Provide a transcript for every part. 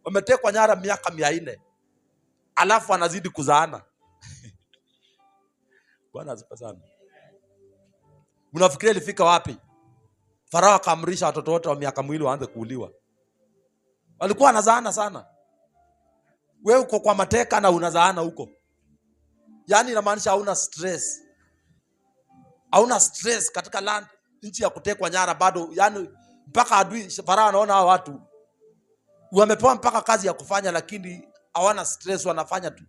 wametekwa nyara miaka 400, alafu anazidi kuzaana. Bwana asifiwe sana. Unafikiria ilifika wapi? Farao akaamrisha watoto wote wa miaka miwili waanze kuuliwa. Walikuwa wanazaana sana. Wewe uko kwa mateka na unazaana huko. Yaani inamaanisha hauna stress. Hauna stress katika land, nchi ya kutekwa nyara bado. Yaani mpaka adui Farao anaona hao watu wamepewa mpaka kazi ya kufanya, lakini hawana stress, wanafanya tu.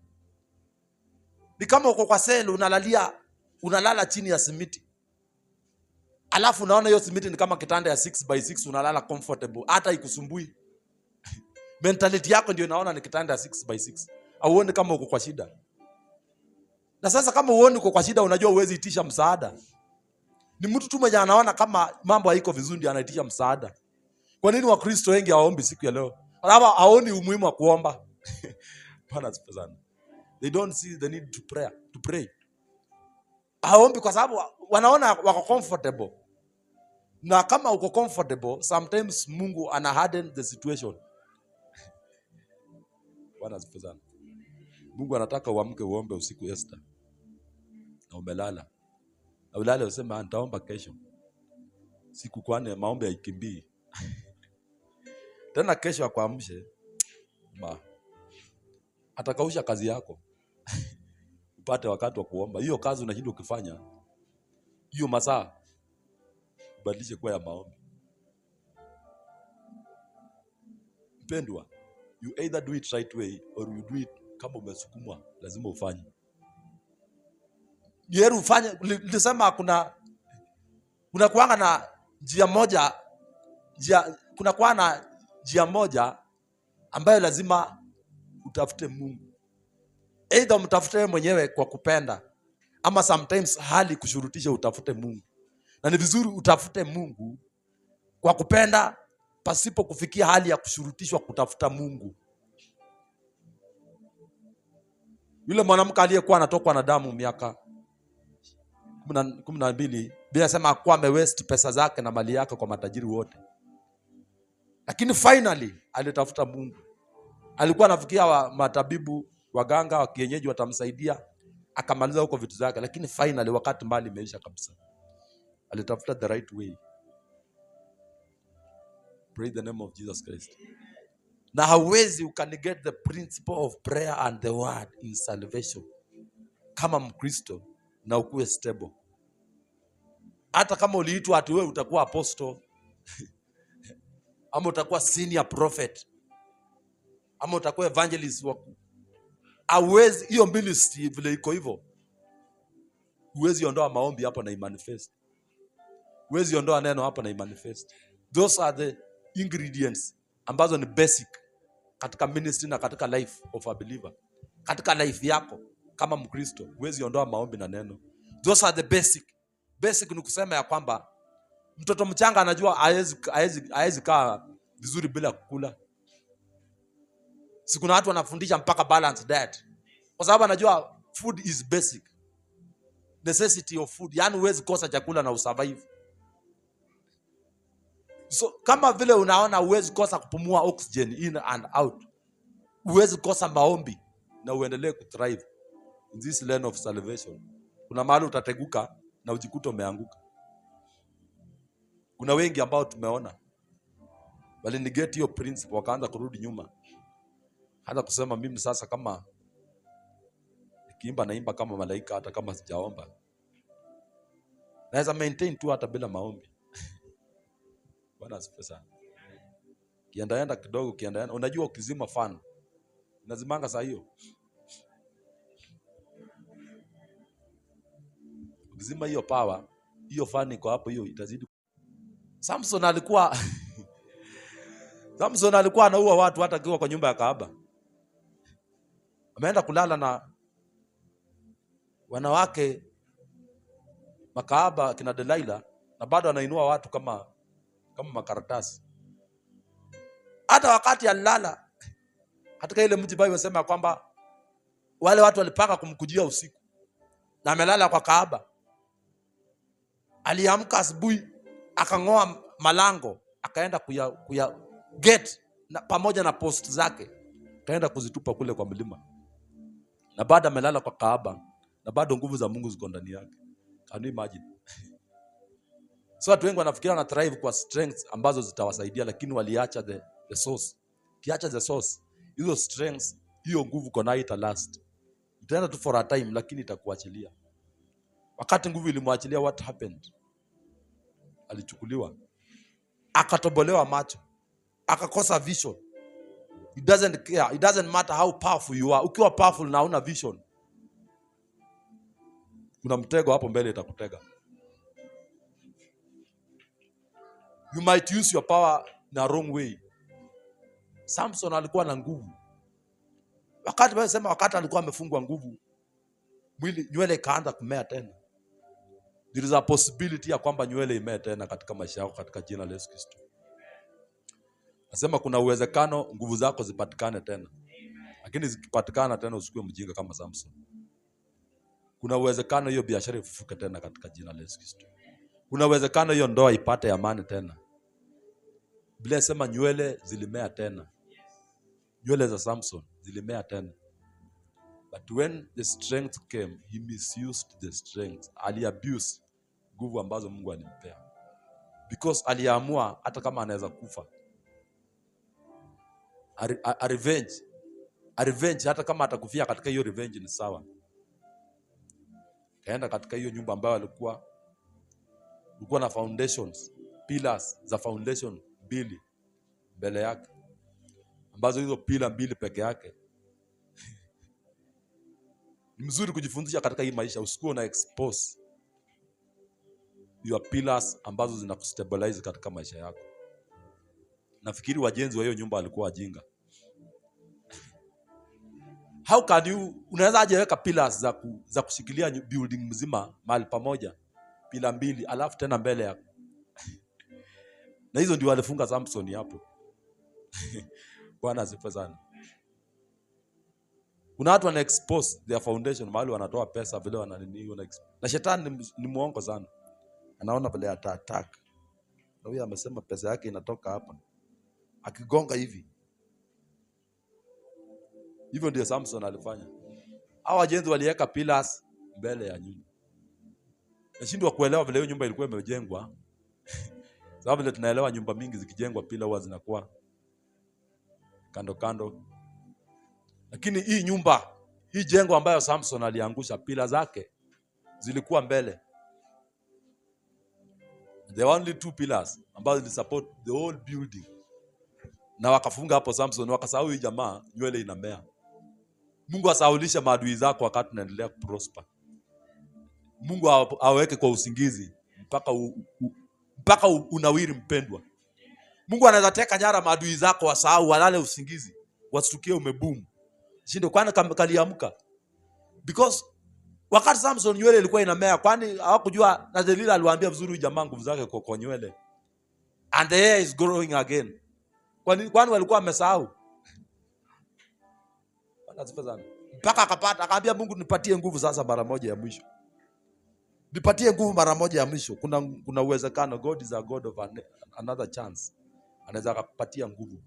Ni kama uko kwa seli unalala chini ya simiti. Alafu unaona hiyo simiti ni kama kitanda ya 6x6, unalala comfortable, hata ikusumbui. Mentality yako ndio inaona ni kitanda ya 6x6. Auone kama uko kwa shida. Na sasa kama uone uko kwa shida, unajua uwezi itisha msaada. Ni mtu tu mwenye anaona kama mambo haiko vizuri ndio anaitisha msaada. Kwa nini Wakristo wengi hawaombi siku ya leo? Sababu haoni umuhimu wa kuomba. Bwana asifiwe sana. They don't see the need to pray. Haombi kwa sababu wanaona wako comfortable. Na kama uko comfortable, sometimes Mungu ana harden the situation. Bwana asifiwe sana. Mungu anataka uamke uombe usiku Esther. Na umelala. Na ulale useme nitaomba kesho. Siku kwani maombi haikimbii. Tena kesho akuamshe. Atakausha kazi yako. Upate wakati wa kuomba. Hiyo kazi unashinda ukifanya. Hiyo masaa badilishe kwa ya maombi. Mpendwa, you either do it right way or you do it kama umesukumwa, lazima ufanye. Yeru ufanye, nilisema kuna kuanga na njia moja, kuna kuwa na njia moja ambayo lazima utafute Mungu. Either mtafute wewe mwenyewe kwa kupenda, ama sometimes hali kushurutisha utafute Mungu. Na ni vizuri utafute Mungu kwa kupenda pasipo kufikia hali ya kushurutishwa kutafuta Mungu. Yule mwanamke aliyekuwa anatokwa na damu miaka 12, Biblia inasema akawa amewaste pesa zake na mali yake kwa matajiri wote. Lakini finally alitafuta Mungu. Alikuwa anafikia matabibu, waganga wa kienyeji watamsaidia, akamaliza huko vitu zake, lakini finally wakati mbali imeisha kabisa. Alitafuta the right way. Praise the name of Jesus Christ. Na hauwezi ukanegate the principle of prayer and the word in salvation kama Mkristo na ukuwe stable. Hata kama uliitwa ati wewe utakuwa apostle ama utakuwa senior prophet ama utakuwa evangelist, hauwezi hiyo ministry vile iko hivyo. Huwezi ondoa maombi hapo na imanifest. Huwezi ondoa neno hapo na imanifest. Those are the ingredients ambazo ni basic katika ministry na katika life of a believer. Katika life yako kama Mkristo, huwezi ondoa maombi na neno. Those are the basic. Basic ni kusema ya kwamba mtoto mchanga anajua haezi kaa vizuri bila kukula. Kuna watu wanafundisha mpaka balanced diet. Kwa sababu anajua food is basic. Necessity of food. Yaani huwezi kosa chakula na usurvive. So kama vile unaona huwezi kosa kupumua oxygen in and out, huwezi kosa maombi na uendelee kuthrive in this land of salvation. Kuna mahali utateguka na ujikuta umeanguka. Kuna wengi ambao tumeona bali negate hiyo principle, wakaanza kurudi nyuma. Hata kusema mimi sasa kama nikiimba naimba kama malaika hata kama sijaomba. Naweza maintain tu hata bila maombi. Bwana asifiwe sana. Kienda kidogo, unajua ukizima fan unazimanga saa hiyo. Ukizima hiyo power, hiyo fan iko hapo, hiyo itazidi. Samson alikuwa anaua watu hata akiwa kwa nyumba ya kahaba. Ameenda kulala na wanawake makahaba kina Delilah, na bado anainua watu kama makaratasi. Hata wakati alilala katika ile mji, Biblia inasema kwamba wale watu walipanga kumkujia usiku na amelala kwa kahaba. Aliamka asubuhi, akang'oa malango, akaenda kuya gate na pamoja na post zake, kaenda kuzitupa kule kwa mlima, na baada amelala kwa kaaba, na bado nguvu za Mungu ziko ndani yake. Can you imagine? So watu wengi wanafikiria na thrive kwa strengths ambazo zitawasaidia, lakini waliacha the source. Kiacha the source, hizo strengths, hiyo nguvu kona ita last. Itaenda tu for a time, lakini itakuachilia. Wakati nguvu ilimwachilia, what happened? Alichukuliwa, akatobolewa macho, akakosa vision. It doesn't care, it doesn't matter how powerful you are. Ukiwa powerful na una vision, kuna mtego hapo mbele itakutega. You might use your power in a wrong way. Samson alikuwa na nguvu. Wakati alikuwa amefungwa nguvu, mwili, nywele ikaanza kumea tena. There is a possibility ya kwamba nywele imee tena katika maisha yako katika jina la Yesu Kristo. Nasema kuna uwezekano nguvu zako zipatikane tena. Lakini zikipatikana tena usikue mjinga kama Samson. Kuna uwezekano hiyo biashara ifufuke tena katika jina la Yesu Kristo. Kuna uwezekano hiyo ndoa ipate amani tena. Biblia inasema nywele zilimea tena. Nywele za Samson zilimea tena. But when the strength came, he misused the strength. Aliabuse nguvu ambazo Mungu alimpea. Because aliamua hata kama anaweza kufa, a revenge hata kama atakufia katika hiyo revenge ni sawa. Kaenda katika hiyo nyumba ambayo alikuwa na foundations, pillars za foundation mbili mbele yake, ambazo hizo pila mbili peke yake. Ni mzuri kujifundisha katika hii maisha, usikuwe na expose your pillars ambazo zinakustabilize katika maisha yako. Nafikiri wajenzi wa hiyo nyumba walikuwa wajinga. How can you, unaweza aje weka pillars za kushikilia building mzima mahali pamoja, pila mbili, alafu tena mbele yako? Na hizo ndio walifunga Samson hapo. Bwana asifiwe sana. Kuna watu wana expose their foundation mahali wanatoa pesa vile wananini, na shetani ni muongo sana. Anaona vile attack. Na huyu amesema pesa yake inatoka hapa, akigonga hivi. Hivyo ndio Samson alifanya. Hao wajenzi waliweka pillars mbele ya nyumba. Nashindwa kuelewa vile hiyo nyumba ilikuwa imejengwa. Sababu vile tunaelewa nyumba mingi zikijengwa pila huwa zinakuwa kando kando. Lakini hii nyumba, hii jengo ambayo Samson aliangusha, pila zake zilikuwa mbele. There were only 2 pillars ambazo zili support the whole building. Na wakafunga hapo Samson, wakasahau hii jamaa nywele inamea. Mungu asaulishe maadui zako wakati unaendelea kuprosper. Mungu aweke kwa usingizi mpaka unawiri mpendwa. Mungu anaweza teka nyara maadui zako wasahau, walale usingizi, wasitukie umeboom. Shindo kwani kaliamka. Because wakati Samson nywele ilikuwa inamea, kwani hawakujua? Na Delila aliwaambia vizuri jamaa nguvu zake kwa nywele. And the hair is growing again. Kwani walikuwa wamesahau? Mpaka akapata, akaambia Mungu nipatie nguvu sasa mara moja ya mwisho. Nipatie nguvu mara moja ya mwisho. Kuna uwezekano God is a God of another chance. Anaweza akakupatia nguvu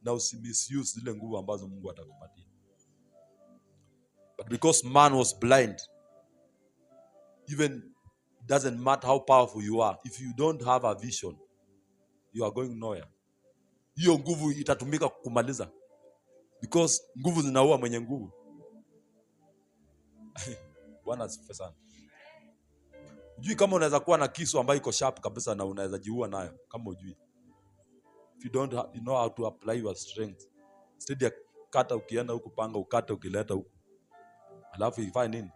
na usimisuse zile nguvu ambazo Mungu atakupatia. But because man was blind, even doesn't matter how powerful you are, if you don't have a vision, you are going nowhere. Hiyo nguvu itatumika kukumaliza. Because nguvu zinaua mwenye nguvu. Bwana asifiwe sana. Ujui kama unaweza kuwa na kisu ambayo iko sharp kabisa na unaweza jiua nayo kama ujui. If you don't you know how to apply your strength. Instead ya kata ukienda huku, panga ukate ukileta huku, alafu ifanye nini?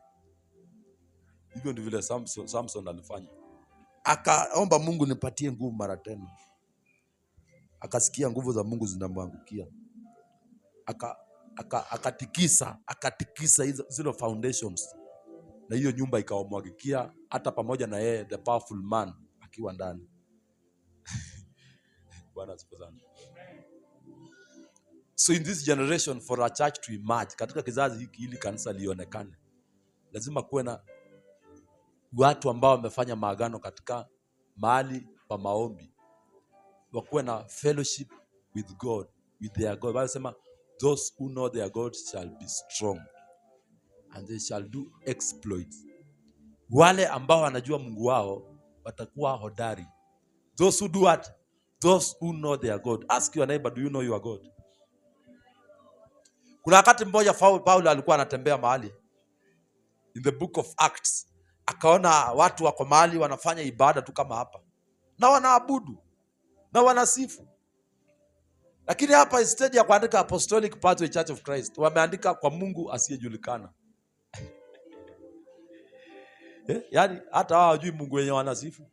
Hivyo ndivyo vile Samson alifanya. Akaomba Mungu nipatie nguvu mara tena. Akasikia nguvu za Mungu zinamwangukia. Akatikisa zile foundations, na hiyo nyumba ikaomwagikia, hata pamoja na yeye the powerful man akiwa ndani. Bwana asifiwe sana. So in this generation, for a church to emerge, katika kizazi hiki ili kanisa lionekane, lazima kuwe na watu ambao wamefanya maagano katika mahali pa maombi, wakuwe na fellowship with God, with their God. Bible sema those who know their God shall be strong and they shall do exploits. Wale ambao wanajua Mungu wao watakuwa hodari. Those who do what? Those who know their God. Ask your neighbor, do you know your God? Kuna wakati mmoja Paulo alikuwa anatembea mahali in the book of Acts, akaona watu wako mahali wanafanya ibada tu kama hapa, na wanaabudu na wanasifu, lakini hapa instead ya kuandika Apostolic Pathway Church of Christ wameandika kwa Mungu asiyejulikana. Yaani hata wao hawajui Mungu wenye wanasifu.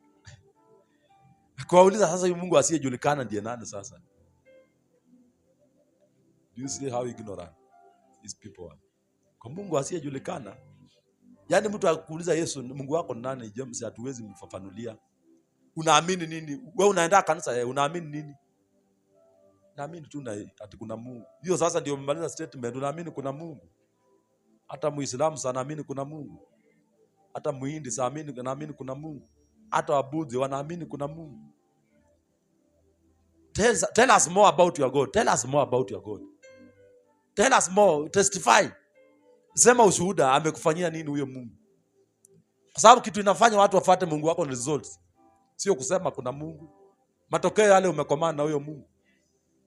Kuwauliza sasa, huyu Mungu asiyejulikana ndiye nani sasa? Do you see how ignorant these people are? Kwa Mungu asiyejulikana, yaani mtu akuuliza Yesu Mungu wako ni nani, James hatuwezi mfafanulia. Unaamini nini? Wewe unaenda kanisa, unaamini nini? Naamini tu na ati kuna Mungu. Hiyo sasa ndio umemaliza statement, unaamini kuna Mungu. Hata Muislamu sana naamini kuna Mungu. Hata Muhindi naamini kuna Mungu. Hata Wabudhi wanaamini kuna Mungu. Tell us more about your God. Tell us more about your God. Tell us more. Testify. Sema ushuhuda, amekufanyia nini huyo Mungu? Kwa sababu kitu inafanya watu wafuate Mungu wako ni results. Sio kusema kuna Mungu. Matokeo yale umekomana na huyo Mungu.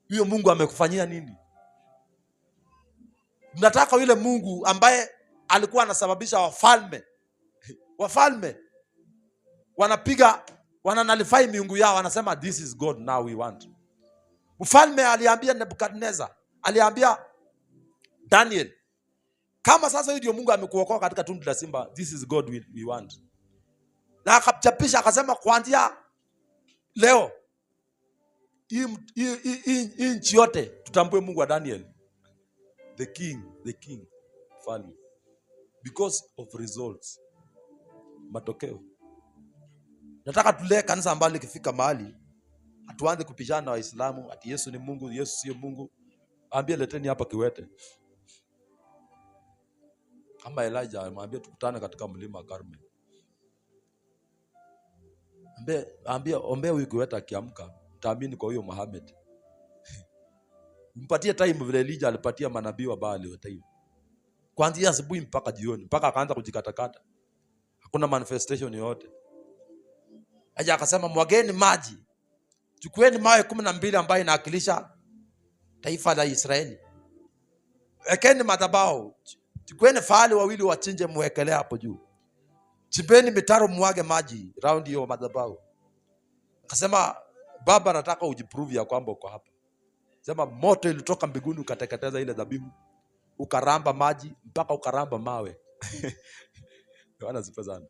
Huyo Mungu amekufanyia nini? Mnataka yule Mungu ambaye alikuwa anasababisha wafalme wananalify miungu yao, wanasema this is God now we want. Mfalme aliambia Nebukadnezar, aliambia Daniel, kama sasa huyu ndio Mungu amekuokoa katika tundu la simba, this is God we want. Na akachapisha akasema kuanzia leo hii nchi yote tutambue Mungu wa Daniel, the king mfalme, because of results, matokeo. Nataka tulee kanisa ambalo likifika mahali hatuanze kupishana na Waislamu ati Yesu ni Mungu, Yesu sio Mungu. Ambie leteni hapa kiwete. Kama Elijah amwambia tukutane katika mlima Karmel. Ambia ombea huyu kiwete akiamka, utaamini kwa huyo Muhammad. Mpatie time vile Elijah alipatia manabii wa Baali wa time. Kuanzia asubuhi mpaka jioni, mpaka akaanza kujikatakata. Hakuna manifestation yoyote. Aja akasema mwageni maji. Chukueni mawe 12 ambayo inawakilisha taifa la Israeli. Wekeni madhabahu. Chukueni fahali wawili wachinje muwekelea hapo juu. Chimbeni mitaro muage maji round hiyo madhabahu. Akasema Baba nataka ujiprove ya kwamba uko hapa. Sema moto ilitoka mbinguni ukateketeza ile dhabihu. Ukaramba maji mpaka ukaramba mawe. Bwana sifa sana.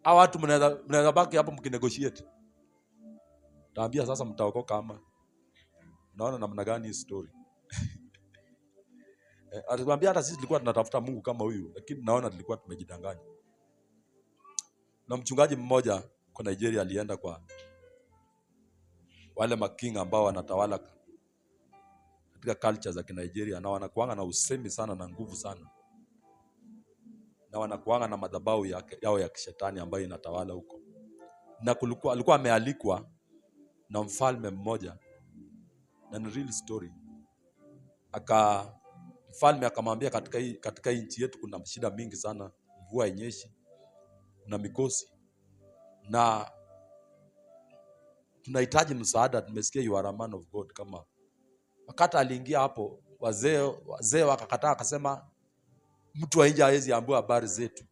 Hawa watu mnaweza baki hapo mkinegotiate. Taambia sasa mtaokoka ama. Unaona namna gani hii story? Alikwambia hata sisi tulikuwa tunatafuta Mungu kama huyu, lakini naona tulikuwa tumejidanganya. Na mchungaji mmoja kwa Nigeria alienda kwa wale making ambao wanatawala katika culture za Nigeria, na wanakuanga na usemi sana na nguvu sana. Na wanakuanga na madhabahu yao ya kishetani ambayo inatawala huko. Na alikuwa amealikwa na mfalme mmoja. Na ni real story. Mfalme akamwambia katika nchi yetu kuna shida mingi sana, mvua yenyeshi, kuna mikosi. Na tunahitaji msaada, tumesikia you are a man of God kama. Wakati aliingia hapo, wazee wakakataa, akasema mtu wa nje hawezi ambiwa habari zetu.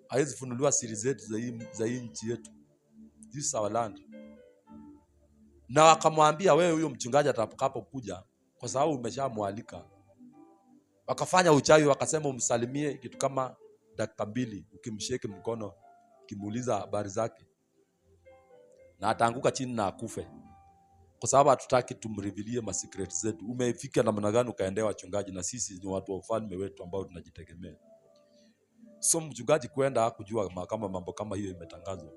Hawezi funuliwa siri zetu za hii nchi yetu. This is our land. Na wakamwambia wewe huyo mchungaji atakapokuja, kwa sababu umeshamwalika. Wakafanya uchawi, wakasema umsalimie kitu kama dakika 2, ukimshike mkono, ukimuuliza habari zake. Na ataanguka chini na akufe. Kwa sababu hatutaki tumrevealie ma secrets zetu. Umefika namna gani ukaendea wachungaji, na sisi ni watu wa ufalme wetu ambao tunajitegemea. So mchungaji kwenda kujua kama mambo kama hiyo imetangazwa.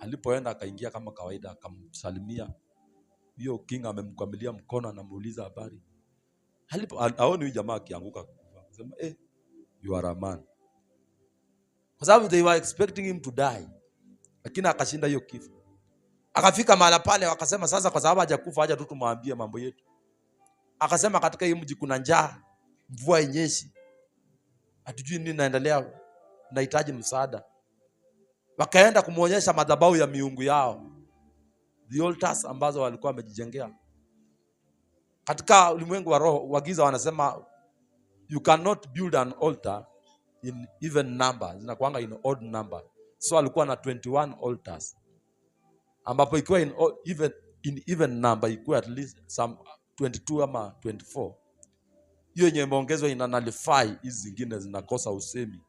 Alipoenda akaingia kama kawaida, akamsalimia. Hiyo king amemkamilia mkono, anamuuliza habari. Aoni huyu jamaa akianguka. Akasema you are a man. Kwa sababu they were expecting him to die. Lakini akashinda hiyo kifo. Akafika mahali pale wakasema sasa kwa sababu hajakufa acha tu tumwambie mambo yetu. Akasema katika hii mji kuna njaa, mvua yenyeshi. Hatujui nini naendelea, nahitaji msaada. Wakaenda kumuonyesha madhabahu ya miungu yao. The altars ambazo walikuwa wamejijengea. Katika ulimwengu wa roho wa giza wanasema you cannot build an altar in even number. Zinakuanga in odd number. So alikuwa na 21 altars. Ambapo ikiwa in even number ikiwa at least some 22 ama 24. Hiyo yenye imeongezwa ina nullify hizi zingine zinakosa usemi.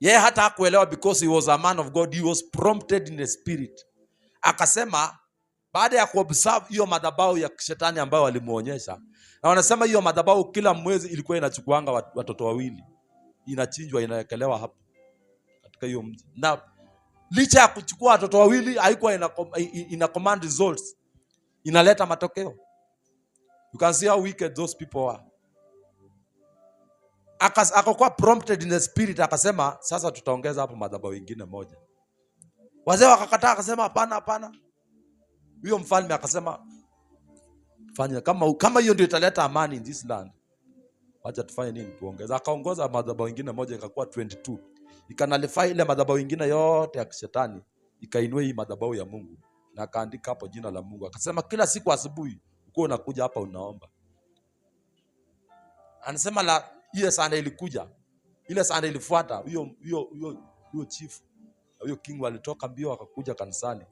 Yeye hata hakuelewa because he was a man of God. He was prompted in the spirit. Akasema baada ya kuobserve hiyo madhabahu ya shetani ambayo walimuonyesha. Na wanasema hiyo madhabahu kila mwezi ilikuwa inachukuanga watoto wawili. Inachinjwa inawekelewa hapo katika hiyo mji. Na licha ya kuchukua watoto wawili haikuwa ina command results. Inaleta matokeo. You can see how wicked those people are. Akakuwa prompted in the spirit akasema sasa tutaongeza hapo madhabahu nyingine moja. Wazee wakakataa akasema hapana. Huyo mfalme akasema fanya kama hiyo ndio italeta amani in this land. Wacha tufanye nini tuongeza. Akaongoza madhabahu nyingine moja ikakuwa 22. Ikanalify ile madhabahu nyingine yote ya shetani, ikainua hii madhabahu ya Mungu na akaandika hapo jina la Mungu. Akasema kila siku asubuhi uko unakuja hapa unaomba. Anasema la hiyo Sunday ilikuja. Ile Sunday ilifuata huyo chief, huyo king walitoka mbio akakuja kanisani.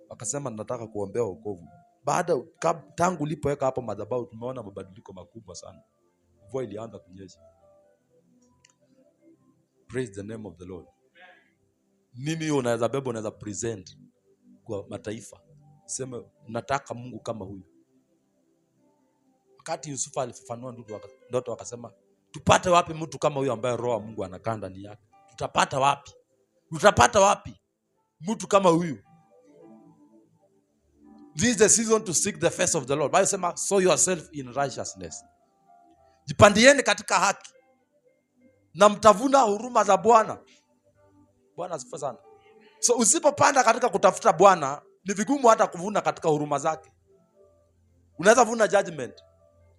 Akasema nataka kuombea wokovu. Tangu ulipoweka hapo madhabahu tumeona mabadiliko makubwa sana. Mvua ilianza kunyesha. Praise the name of the Lord. Nini unaweza beba, unaweza present kwa mataifa. Sema nataka Mungu kama huyu. Wakati Yusufu alifafanua ndoto akasema tupate wapi mtu kama huyu ambaye roho wa Mungu anakaa ndani yake? Tutapata wapi mtu kama huyu? This is the season to seek the face of the Lord. Bible sema sow yourself in righteousness. Jipandieni katika haki na mtavuna huruma za Bwana. Bwana asifiwe sana. So usipopanda katika kutafuta Bwana, ni vigumu hata kuvuna katika huruma zake. Unaweza vuna judgment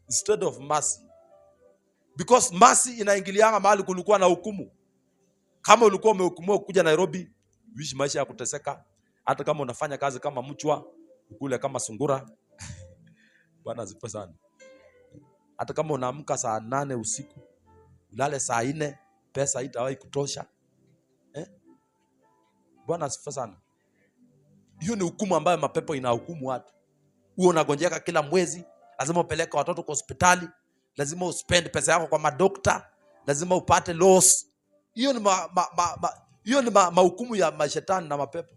instead of mercy. Because mercy inaingilianga mahali kulikuwa na hukumu. Kama ulikuwa umehukumiwa kuja Nairobi, uishi maisha ya kuteseka. Hata kama unafanya kazi kama mchwa, ukule kama sungura. Bwana asifiwe sana. Hata kama unaamka saa 8 usiku, ulale saa 4, pesa haitawahi kutosha. Bwana asifiwe sana. Hiyo ni hukumu ambayo mapepo inahukumu watu. Wewe unagonjeka kila mwezi, lazima upeleke watoto kwa hospitali, lazima uspend pesa yako kwa madokta, lazima upate loss. Hiyo ni mahukumu ya mashetani na mapepo.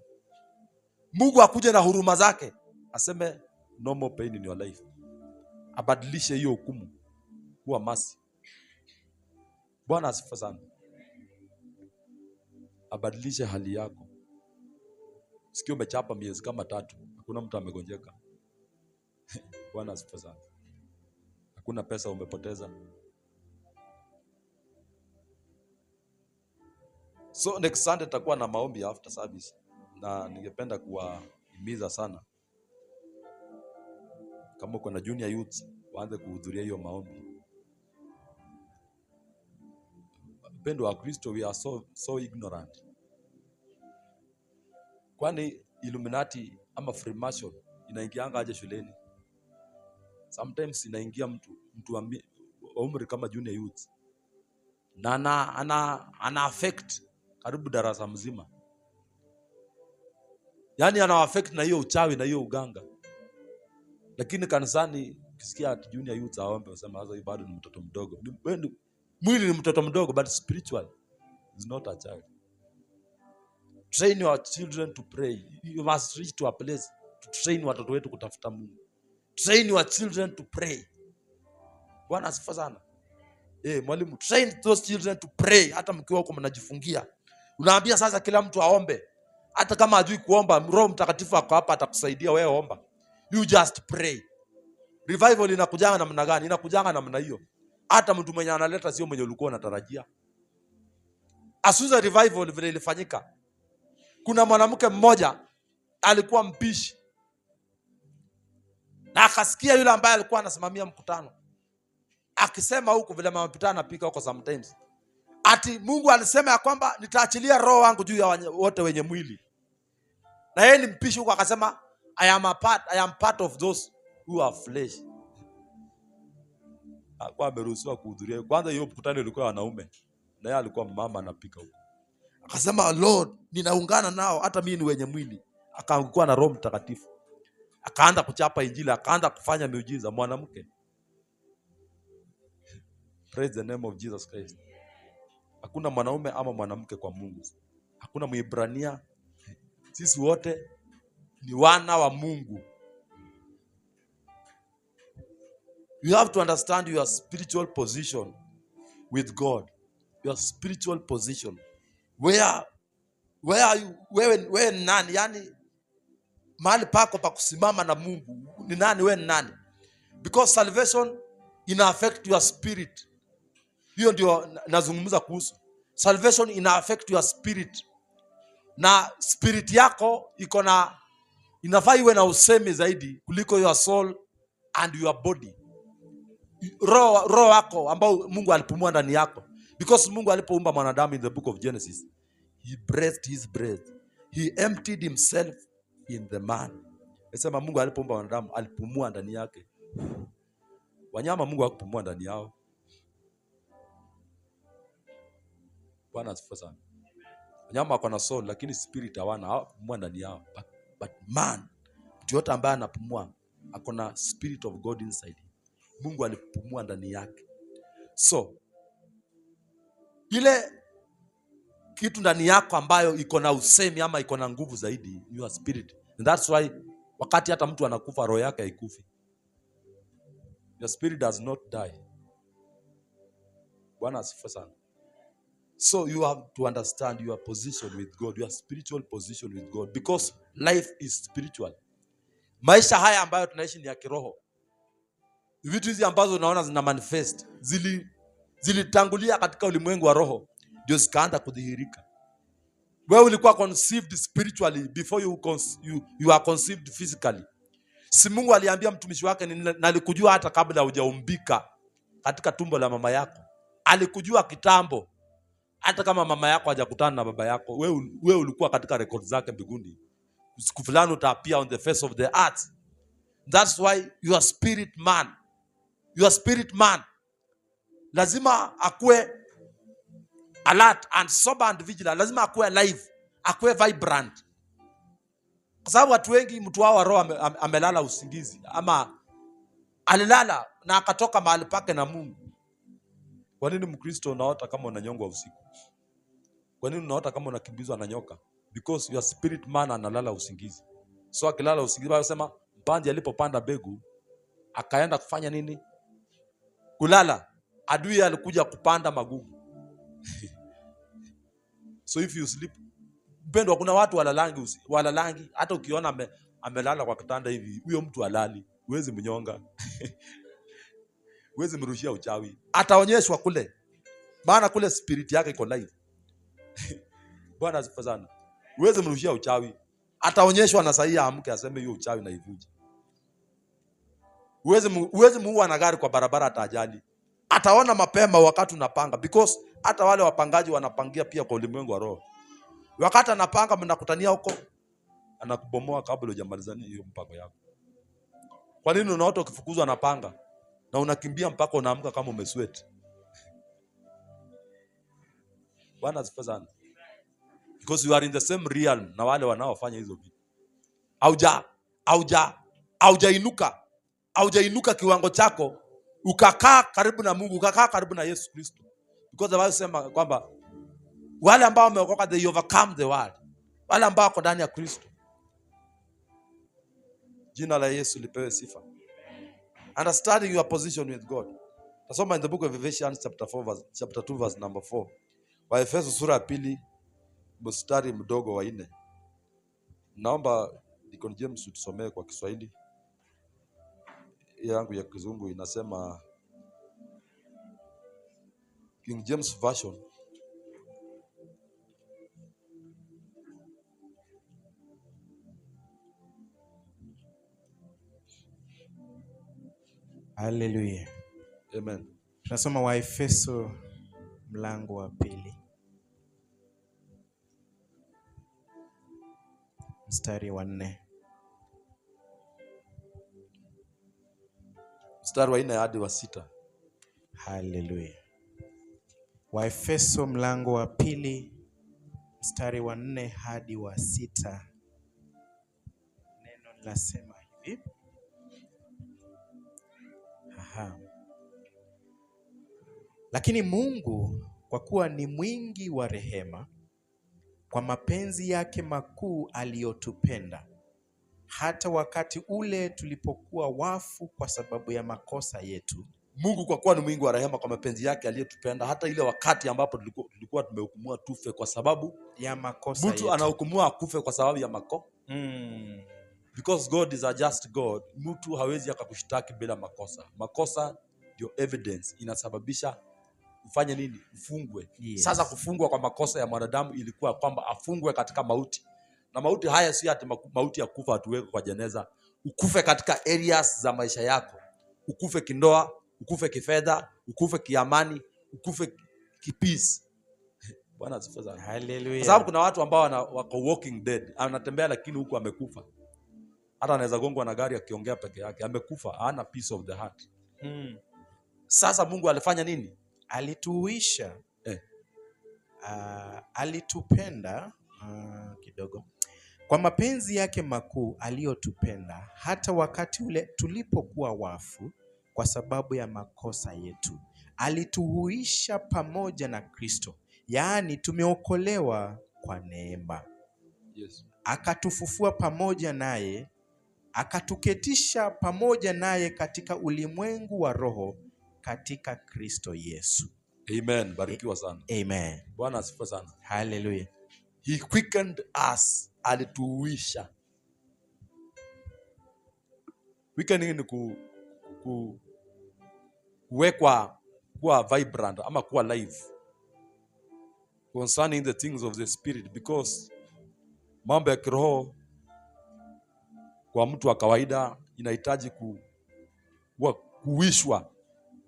Mungu akuje na huruma zake, aseme no more pain in your life. Abadilishe hiyo hukumu kuwa mercy. Bwana asifiwe sana. Abadilishe hali yako. Sikio umechapa miezi kama 3, hakuna mtu amegonjeka. Bwana asifiwe sana. Hakuna pesa umepoteza. So next Sunday tutakuwa na maombi after service. Na ningependa kuwahimiza sana, kama uko na junior youth waanze kuhudhuria hiyo maombi. Pendo wa Kristo, we are so ignorant. Kwani Illuminati ama Freemason inaingianga aje shuleni? Sometimes inaingia mtu wa umri kama junior youth. Na ana affect karibu darasa mzima. Yaani ana affect na hiyo uchawi na hiyo uganga. Lakini kanisani ukisikia junior youth aombe usema sasa bado ni mtoto mdogo. Mwili ni mtoto mdogo but spiritual is not a child. Train your children to pray. You must reach to a place to train watoto wetu kutafuta Mungu. Train your children to pray. Bwana asifiwe sana. Mwalimu, train those children to pray. Hata mkiwa huko mnajifungia, unaambia sasa kila mtu aombe. Hata kama hajui kuomba, Roho Mtakatifu ako hapa atakusaidia wewe omba. You just pray. Revival inakujanga namna gani? Inakujanga namna hiyo. Hata mtu mwenye analeta sio mwenye ulikuwa unatarajia. Asuza revival vile ilifanyika. Kuna mwanamke mmoja alikuwa mpishi. Na akasikia yule ambaye alikuwa anasimamia mkutano akisema huko vile mama Peter anapika huko sometimes, ati Mungu alisema ya kwamba nitaachilia roho wangu juu ya wote wenye mwili. Na yeye ni mpishi huko, akasema I am part of those who are flesh. Hakuwa ameruhusiwa kuhudhuria. Kwanza hiyo mkutano ilikuwa wanaume, na yeye alikuwa mama anapika huko. Akasema Lord, ninaungana nao, hata mimi ni wenye mwili. Akaangukiwa na Roho Mtakatifu, akaanza kuchapa injili, akaanza kufanya miujiza. Mwanamke. Praise the name of Jesus Christ. Hakuna mwanaume ama mwanamke kwa Mungu. Hakuna Mwibrania. Sisi wote ni wana wa Mungu. You have to understand your spiritual position with God. Your spiritual position. Where are you? Wewe ni nani? Yani mahali pako pa kusimama na Mungu ni nani? Wewe ni nani? Because salvation ina affect your spirit. Hiyo ndio nazungumza kuhusu. Salvation ina affect your spirit. Na spirit yako inafaa iwe na usemi zaidi kuliko your soul and your body. Roho wako ambao Mungu alipumua ndani yako. Because Mungu alipoumba mwanadamu in the book of Genesis, he breathed his breath. He emptied himself in the man. Nasema Mungu alipoumba mwanadamu alipumua ndani yake. Wanyama Mungu hakupumua ndani yao. Bwana asifiwe sana. Wanyama wako na soul lakini spirit hawana, hawapumua ndani yao. But man, mtu yote ambaye anapumua akona spirit of God inside. Mungu alipumua ndani yake. So ile kitu ndani yako ambayo iko na usemi ama iko na nguvu zaidi, your spirit. And that's why wakati hata mtu anakufa roho yake haikufi. Your spirit does not die. Bwana asifiwe sana. So you have to understand your position with God, your spiritual position with God, because life is spiritual. Maisha haya ambayo tunaishi ni ya kiroho. Vitu hizi ambazo unaona zina manifest zilitangulia katika ulimwengu wa roho, ndio zikaanza kudhihirika. Wewe ulikuwa conceived spiritually before you are conceived physically. Si Mungu aliambia mtumishi wake, nalikujua hata kabla hujaumbika katika tumbo la mama yako. Alikujua kitambo. Hata kama mama yako hajakutana na baba yako, wewe ulikuwa katika record zake mbinguni. Siku fulani utaappear on the face of the earth. That's why your spirit man lazima akue alert and sober and vigilant. Lazima akue alive, akue vibrant. Kwa sababu watu wengi mtu wao wa roho amelala usingizi, ama alilala na akatoka mahali pake na Mungu. Kwa nini Mkristo unaota kama unanyongwa usiku? Kwa nini unaota kama unakimbizwa na nyoka? Because your spirit man analala usingizi. So akilala usingizi, wanasema mpanzi alipopanda mbegu akaenda kufanya nini? Kulala. Adui alikuja kupanda magugu. So if you sleep, mpendwa, kuna watu walalangi hata ukiona amelala kwa kitanda hivi, huyo mtu halali, huwezi mnyonga. Huwezi mrushia uchawi. Ataonyeshwa kule. Maana kule spirit yake iko live. Bwana asifiwe sana. Huwezi mrushia uchawi. Ataonyeshwa na sahihi amke aseme hiyo uchawi na ivuje. Huwezi muua na gari kwa barabara atajali. Ataona mapema wakati unapanga, because hata wale wapangaji wanapangia pia kwa ulimwengu wa roho. Wakati anapanga mnakutania huko, anakubomoa kabla hujamalizania hiyo mpango yako. Kwa nini unaota ukifukuzwa anapanga na unakimbia mpaka unaamka kama umesweat? Bwana asifiwe sana. Because you are in the same realm na wale wanaofanya hizo vitu. Haujainuka kiwango chako ukakaa karibu na Mungu, ukakaa karibu na Yesu Kristo. Because the Bible sema kwamba wale ambao wameokoka they overcome the world. Wale ambao wako ndani ya Kristo. Jina la Yesu lipewe sifa. Understanding your position with God. Tasoma in the book of Ephesians chapter 2 verse number 4. Waefeso sura ya 2 mstari mdogo wa 4. Naomba Deacon James utusomee kwa Kiswahili. Yangu ya Kizungu inasema King James Version. Haleluya. Amen. Tunasoma Waefeso mlango wa 2 mstari wa 4. Mstari wa 4 hadi wa 6. Haleluya. Waefeso mlango wa 2 mstari wa 4 hadi wa 6. Neno linasema hivi. Lakini Mungu kwa kuwa ni mwingi wa rehema, kwa mapenzi yake makuu aliyotupenda, hata wakati ule tulipokuwa wafu kwa sababu ya makosa yetu. Mungu kwa kuwa ni mwingi wa rehema, kwa mapenzi yake aliyotupenda, hata ile wakati ambapo tulikuwa tumehukumiwa tufe kwa sababu ya makosa yetu. Mtu anahukumiwa akufe kwa sababu ya Because God is a just God. Mtu hawezi akakushtaki bila makosa. Makosa ndio evidence inasababisha ufanye nini? Ufungwe. Yes. Sasa kufungwa kwa makosa ya mwanadamu ilikuwa kwamba afungwe katika mauti. Na mauti haya si ati mauti ya kufa atuweke kwa jeneza. Ukufe katika areas za maisha yako. Ukufe kindoa, ukufe kifedha, ukufe kiamani, ukufe kipeace. Bwana asifiwe sana. Hallelujah. Kwa sababu kuna watu ambao wako walking dead. Anatembea lakini huku amekufa. Hata anaweza gongwa na gari akiongea peke yake. Amekufa, hana peace of the heart. Sasa Mungu alifanya nini? Alituisha. Alitupenda kidogo. Kwa mapenzi yake makuu aliyotupenda, hata wakati ule tulipokuwa wafu kwa sababu ya makosa yetu, alituhuisha pamoja na Kristo. Yaani tumeokolewa kwa neema. Yes. Akatufufua pamoja naye, akatuketisha pamoja naye katika ulimwengu wa roho katika Kristo Yesu. Amen. Barikiwa sana. Amen. Bwana asifiwe sana. Hallelujah. He quickened us. Alituisha. Quickening ni kuwekwa kuwa vibrant ama kuwa live concerning the things of the spirit, because mambo ya kiroho kwa mtu wa kawaida inahitaji kuwishwa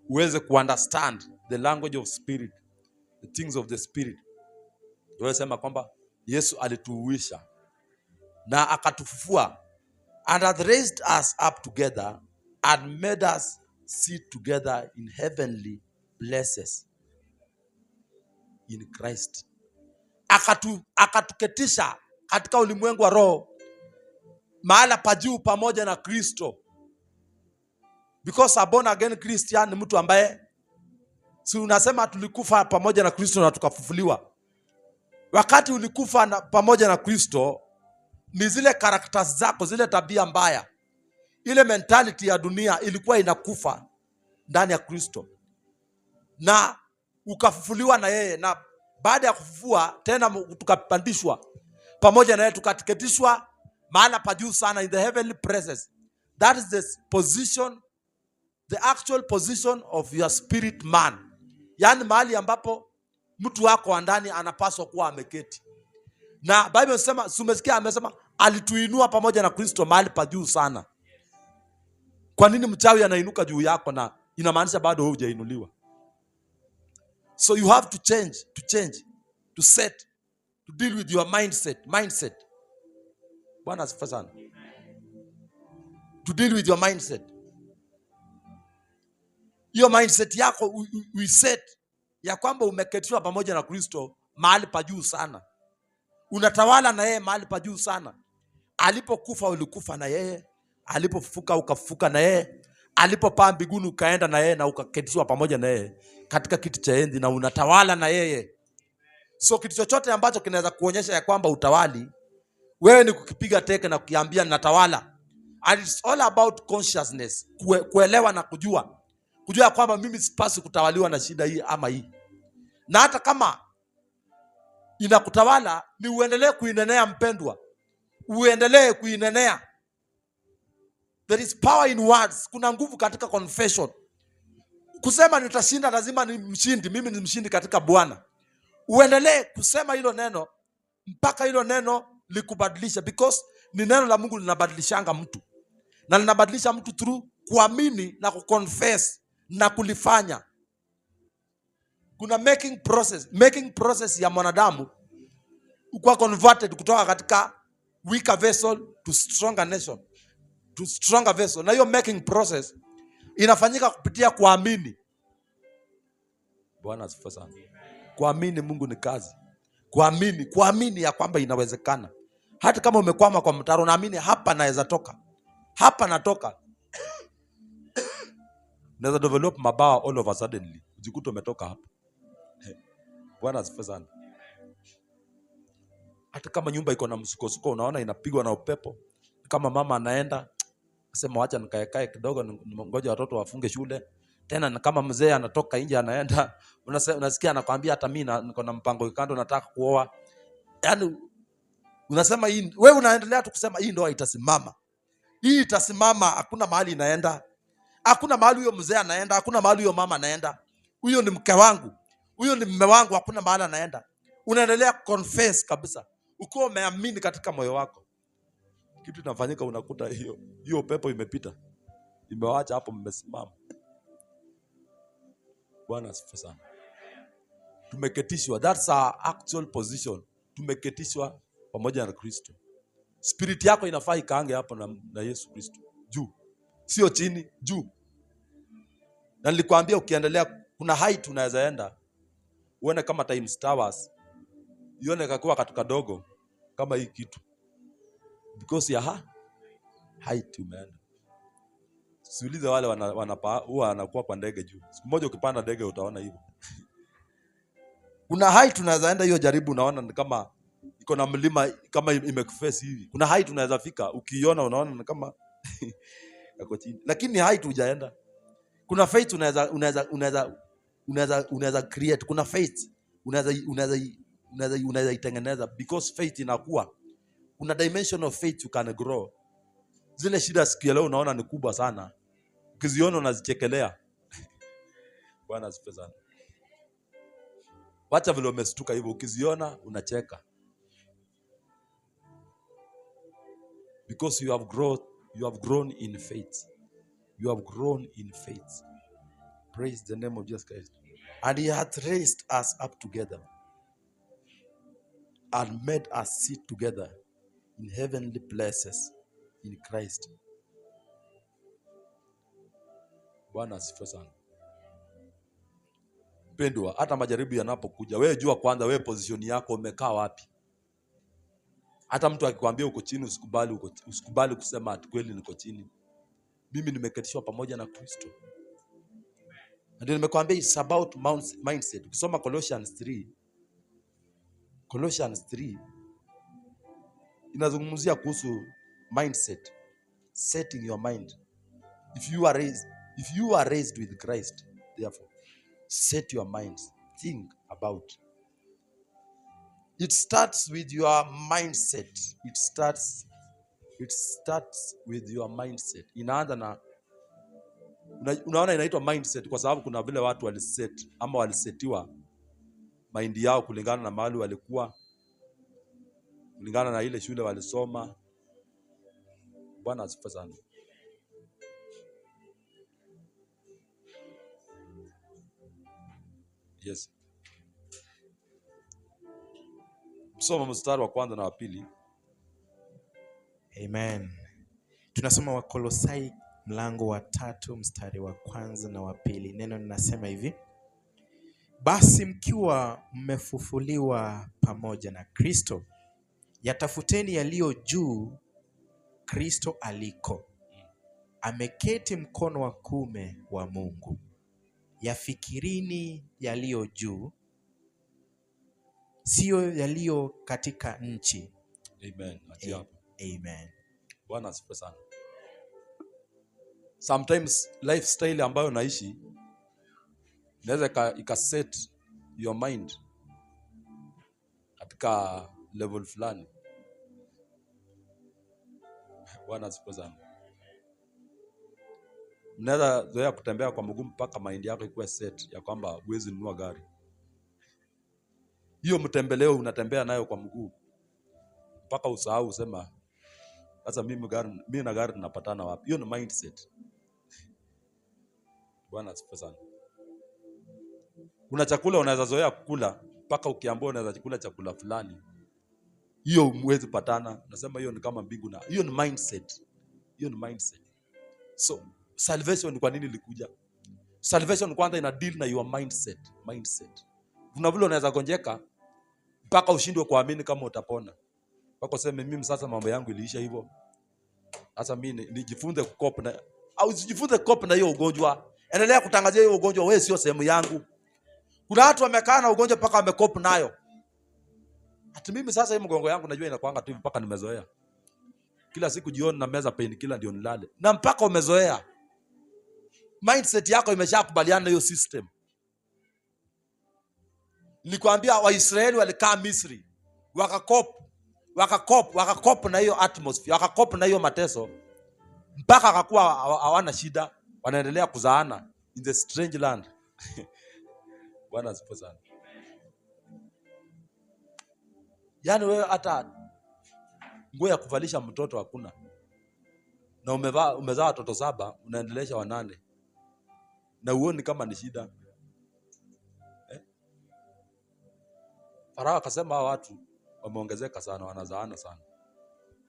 uweze understand the language of spirit, the things of the spirit. Tunasema kwamba Yesu alituuisha na akatufufua, and hath raised us up together and made us sit together in heavenly places in Christ. Akatuketisha katika ulimwengu wa roho mahala pa juu pamoja na Kristo. Because a born again Christian ni mtu ambaye si unasema tulikufa pamoja na Kristo na tukafufuliwa. Wakati ulikufa pamoja na Kristo, ni zile characters zako, zile tabia mbaya, ile mentality ya dunia ilikuwa inakufa ndani ya Kristo, na ukafufuliwa na yeye. Na baada ya kufufua tena tukapandishwa pamoja na yeye, tukatiketishwa mahala pa juu sana, in the heavenly places. That is the position, the actual position of your spirit man. Yani mahali ambapo mtu wako wa ndani anapaswa kuwa ameketi. Na Bible inasema, umesikia amesema alituinua pamoja na Kristo mahali pa juu sana. Kwa nini mchawi anainuka juu yako na inamaanisha bado wewe hujainuliwa? So you have to change, to set, to deal with your mindset. Bwana asifiwe sana. To deal with your mindset. Your mindset yako we set ya kwamba umeketishwa pamoja na Kristo mahali pa juu sana. Unatawala na yeye mahali pa juu sana. Alipokufa ulikufa na yeye, alipofufuka ukafufuka na yeye, alipopaa mbinguni ukaenda na yeye na ukaketishwa pamoja na yeye katika kiti cha enzi na unatawala na yeye. So kitu chochote ambacho kinaweza kuonyesha ya kwamba utawali, wewe ni kukipiga teke na kukiambia natawala. And it's all about consciousness, kuelewa na kujua kwamba mimi sipaswi kutawaliwa na shida hii ama hii. Na hata kama inakutawala, ni uendelee kuinenea mpendwa. Uendelee kuinenea. There is power in words. Kuna nguvu katika confession. Kusema nitashinda, lazima ni mshindi. Mimi ni mshindi katika Bwana. Uendelee kusema hilo neno mpaka hilo neno likubadilisha, because ni neno la Mungu linabadilishanga mtu. Na linabadilisha mtu through kuamini na kuconfess na kulifanya. Kuna making process ya mwanadamu ukuwa converted kutoka katika weaker vessel to stronger nation, to stronger vessel. Na hiyo making process inafanyika kupitia kuamini. Bwana asifiwe sana. Kuamini Mungu ni kazi. Kuamini ya kwamba inawezekana. Hata kama umekwama kwa mtaro, naamini hapa naweza toka. Hapa natoka. Naweza develop mabawa all of a suddenly. Ujikuta umetoka hapa. Bwana asifiwe sana. Hata kama nyumba iko na msukosuko, unaona inapigwa na upepo. Kama mama anaenda, asema wacha nikaekae kidogo, ngoja watoto wafunge shule. Tena kama mzee anatoka nje anaenda, unasikia anakuambia hata mimi niko na mpango kando, nataka kuoa. Yaani unasema hii, wewe unaendelea tu kusema hii ndoa itasimama. Hii itasimama, hakuna mahali inaenda. Hakuna mahali huyo mzee anaenda, hakuna mahali huyo mama anaenda. Huyo ni mke wangu. Huyo ni mume wangu, hakuna mahali anaenda. Unaendelea confess kabisa. Uko umeamini katika moyo wako. Kitu kinafanyika, unakuta hiyo pepo imepita. Imewaacha hapo mmesimama. Bwana asifiwe sana. Tumeketishwa. That's our actual position. Tumeketishwa pamoja na Kristo. Spirit yako inafaa ikaange hapo na Yesu Kristo. Juu. Sio chini, juu. Na nilikwambia ukiendelea kuna height unaweza enda. Uone kama Times Towers. Ione kakuwa katika dogo kama hii kitu. Because ya height umeenda. Siulize wale huwa wanakuwa kwa ndege juu. Siku moja ukipanda ndege utaona hivyo. Kuna height unaweza enda, hiyo jaribu, unaona ni kama iko na mlima kama imekuface hivi. Kuna height unaweza fika, ukiona unaona ni kama yako chini. Lakini height hujaenda. Kuna faith unaweza create. Kuna faith unaweza itengeneza, because faith inakuwa. Kuna dimension of faith you can grow. Zile shida siku leo unaona ni kubwa sana, ukiziona unazichekelea. Bwana asifiwe sana. Wacha vile umestuka hivyo, ukiziona unacheka. Because you have grown in faith. You have grown in faith. Praise the name of Jesus Christ. And he hath raised us up together and made us sit together in heavenly places in Christ. Bwana asifiwe sana. Pendwa, hata majaribu yanapokuja, wewe jua kwanza wewe position yako umekaa wapi. Hata mtu akikwambia uko chini, usikubali kusema ati kweli niko chini. Mimi nimeketishwa pamoja na Kristo. Ndio nimekwambia it's about mindset. Ukisoma Colossians 3 inazungumzia kuhusu mindset. Setting your mind. If you are raised with Christ, therefore set your minds. Think about. It starts with your mindset. It starts with your mindset. Inaanza na, unaona inaitwa mindset kwa sababu kuna vile watu waliset ama walisetiwa mind yao kulingana na mahali walikuwa, kulingana na ile shule walisoma. Bwana asifiwe sana. Yes. Soma mstari wa kwanza na wa pili. Amen. Tunasoma Wakolosai mlango wa 3 mstari wa kwanza na wa pili. Neno linasema hivi: basi mkiwa mmefufuliwa pamoja na Kristo, yatafuteni yaliyo juu, Kristo aliko ameketi mkono wa kuume wa Mungu. Yafikirini yaliyo juu, sio yaliyo katika nchi. Amen. Amen. Bwana asifiwe sana. Sometimes lifestyle ambayo naishi inaweza ikaset your mind katika level fulani. Bwana asifiwe sana. Unaweza zoea kutembea kwa mguu mpaka mind yako ikuwe set ya kwamba huwezi nunua gari. Hiyo mtembeleo unatembea nayo kwa mguu mpaka usahau usema sasa mimi na gari tunapatana wapi? Hiyo ni mindset. Bwana asifiwe sana. Kuna chakula unaweza zoea kukula mpaka ukiambiwa unaweza kula chakula fulani, hiyo huwezi patana. Nasema hiyo ni kama mbingu, na hiyo ni mindset. Hiyo ni mindset. So salvation kwa nini ilikuja? Salvation kwanza ina deal na your mindset. Kuna vile unaweza gonjeka mpaka ushindwe kuamini kama utapona. Mpaka useme mimi sasa mambo yangu iliisha hivyo. Sasa mimi nijifunze kukopa na au usijifunze kukopa na hiyo ugonjwa. Endelea kutangazia hiyo ugonjwa, wewe sio sehemu yangu. Kuna watu wamekaa na ugonjwa mpaka wamekopa nayo. Hata mimi sasa hii mgongo yangu najua inakuanga tu mpaka nimezoea. Kila siku jioni na meza pain kila ndio nilale. Na mpaka umezoea. Mindset yako imeshakubaliana na hiyo system. Nilikwambia Waisraeli walikaa Misri, wakakop na hiyo atmosphere, wakakop na hiyo mateso mpaka akakuwa hawana shida, wanaendelea kuzaana in the strange land. Bwana asifiwe sana. Yaani wewe hata nguo ya kuvalisha mtoto hakuna. Na umezaa watoto 7, unaendelesha 8. Na uone kama ni shida. Farao akasema hawa watu wameongezeka sana, wanazaana sana.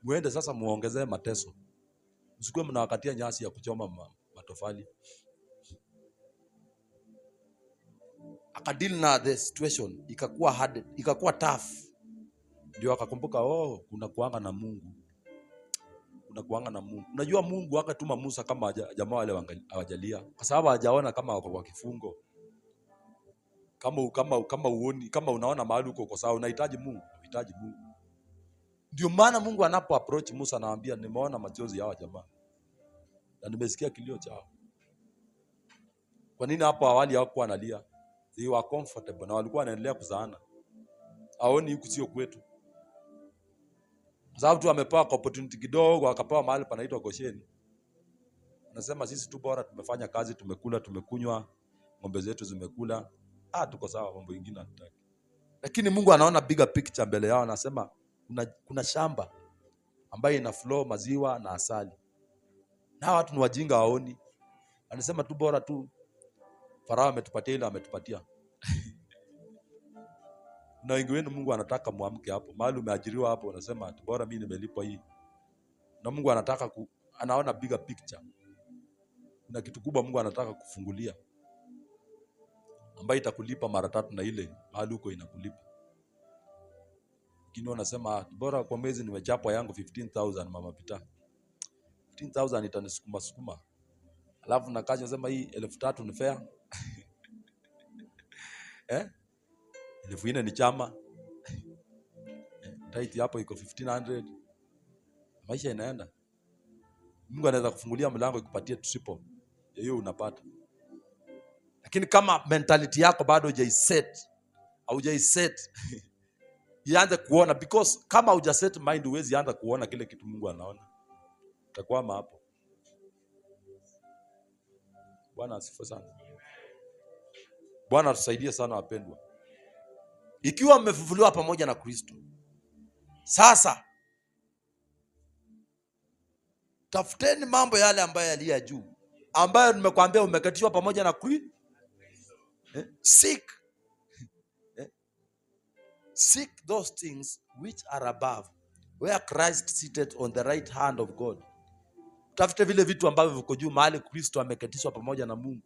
Muende sasa muongezee mateso. Msikuwe mnawakatia nyasi ya kuchoma matofali. Akadeal na the situation, ikakuwa hard, ikakuwa tough. Ndio akakumbuka kuna kuanga na Mungu. Kuna kuanga na Mungu. Unajua Mungu akatuma Musa kama jamaa wale hawajalia, kwa sababu hajaona kama wako kwa kifungo. Kama uoni, kama unaona mahali uko kwa sawa, unahitaji Mungu. Ndio maana Mungu anapo approach Musa anawaambia, nimeona machozi ya hawa jamaa na nimesikia kilio chao. Kwa nini hapo awali hawakuwa analia? They were comfortable na walikuwa wanaendelea kuzaana. Aoni huku sio kwetu. Kwa sababu tu amepewa opportunity kidogo, akapewa mahali panaitwa Gosheni. Anasema sisi tu bora tumefanya kazi, tumekula, tumekunywa, ng'ombe zetu zimekula. Tuko sawa, mambo mengine hatutaki. Lakini Mungu anaona bigger picture mbele yao, anasema kuna shamba ambayo ina flow maziwa na asali. Na watu ni wajinga waoni. Anasema tu bora tu Farao ametupatia ile ametupatia. Na wengi wenu Mungu anataka muamke hapo. Mahali umeajiriwa hapo unasema bora mimi nimelipwa hii. Na Mungu anataka anaona bigger picture. Kuna kitu kubwa Mungu anataka kufungulia, ambayo itakulipa mara 3 na ile mahali uko inakulipa. Kini unasema bora kwa mwezi nimechapwa yangu 15,000 mama pita. 15,000 itanisukuma. Alafu na kazi nasema hii 3,000 ni fair. 4,000 ni chama. Taiti hapo iko 1,500. Maisha inaenda. Mungu anaweza kufungulia mlango ikupatie triple. Hiyo unapata. Lakini kama mentality yako bado hujaiset, ianze kuona, because kama hujaset mind huwezi anza kuona kile kitu Mungu anaona. Utakwama hapo. Bwana asifiwe sana. Bwana tusaidie sana wapendwa. Ikiwa mmefufuliwa pamoja na Kristo, sasa tafuteni mambo yale ambayo yaliyo juu, ambayo nimekuambia umeketishwa pamoja na Kristo. Seek those things which are above, where Christ seated on the right hand of God. Tafute vile vitu ambavyo viko juu, mahali Kristo ameketishwa pamoja na Mungu.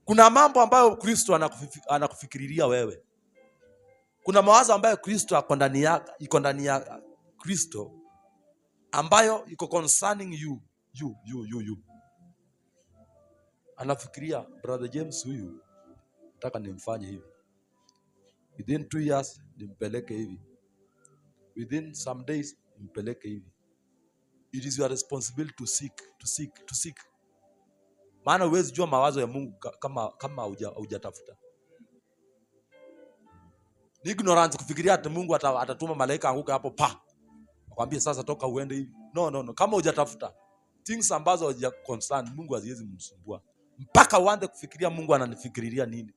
Kuna mambo ambayo Kristo anakufikiriria wewe. Kuna mawazo ambayo Kristo iko ndani ya Kristo, ambayo iko concerning you. Anafikiria brother James huyu nataka nimfanye hivi. Within 2 years nimpeleke hivi. Within some days nimpeleke hivi. It is your responsibility to seek. Maana huwezi jua mawazo ya Mungu kama hujatafuta. Ni ignorance kufikiria ati Mungu atatuma malaika anguke hapo akwambie sasa toka uende hivi. No. Kama hujatafuta things ambazo haja concern Mungu haziwezi msumbua. Mpaka uanze kufikiria Mungu ananifikiriria nini.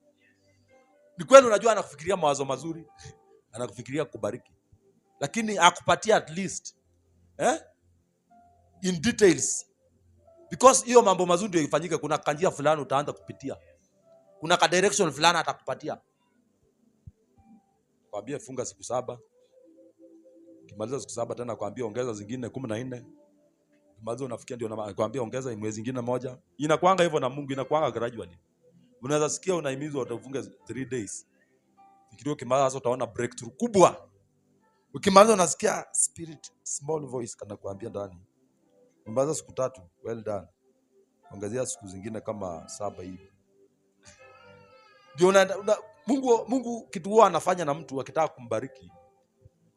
Ni kweli unajua anakufikiria mawazo mazuri, anakufikiria kubariki. Lakini akupatia at least in details Because hiyo mambo mazuri ndio ifanyike, kuna kanjia fulani utaanza kupitia. Kuna ka direction fulani atakupatia. Kwambie funga siku 7. Kimaliza siku 7 tena kwambie ongeza zingine 14. Kimaliza unafikia ndio nakwambia ongeza mwezi zingine 1. Inakuanga hivyo na Mungu, inakuanga gradually. Unaweza sikia unahimizwa utafunga 3 days. Fikiria ukimaliza sasa utaona breakthrough kubwa. Ukimaliza unasikia spirit small voice kana kuambia ndani. Umaliza siku 3, well done. Ongezea siku zingine kama 7 hivi. Ndio Mungu kitu huwa anafanya na mtu akitaka kumbariki,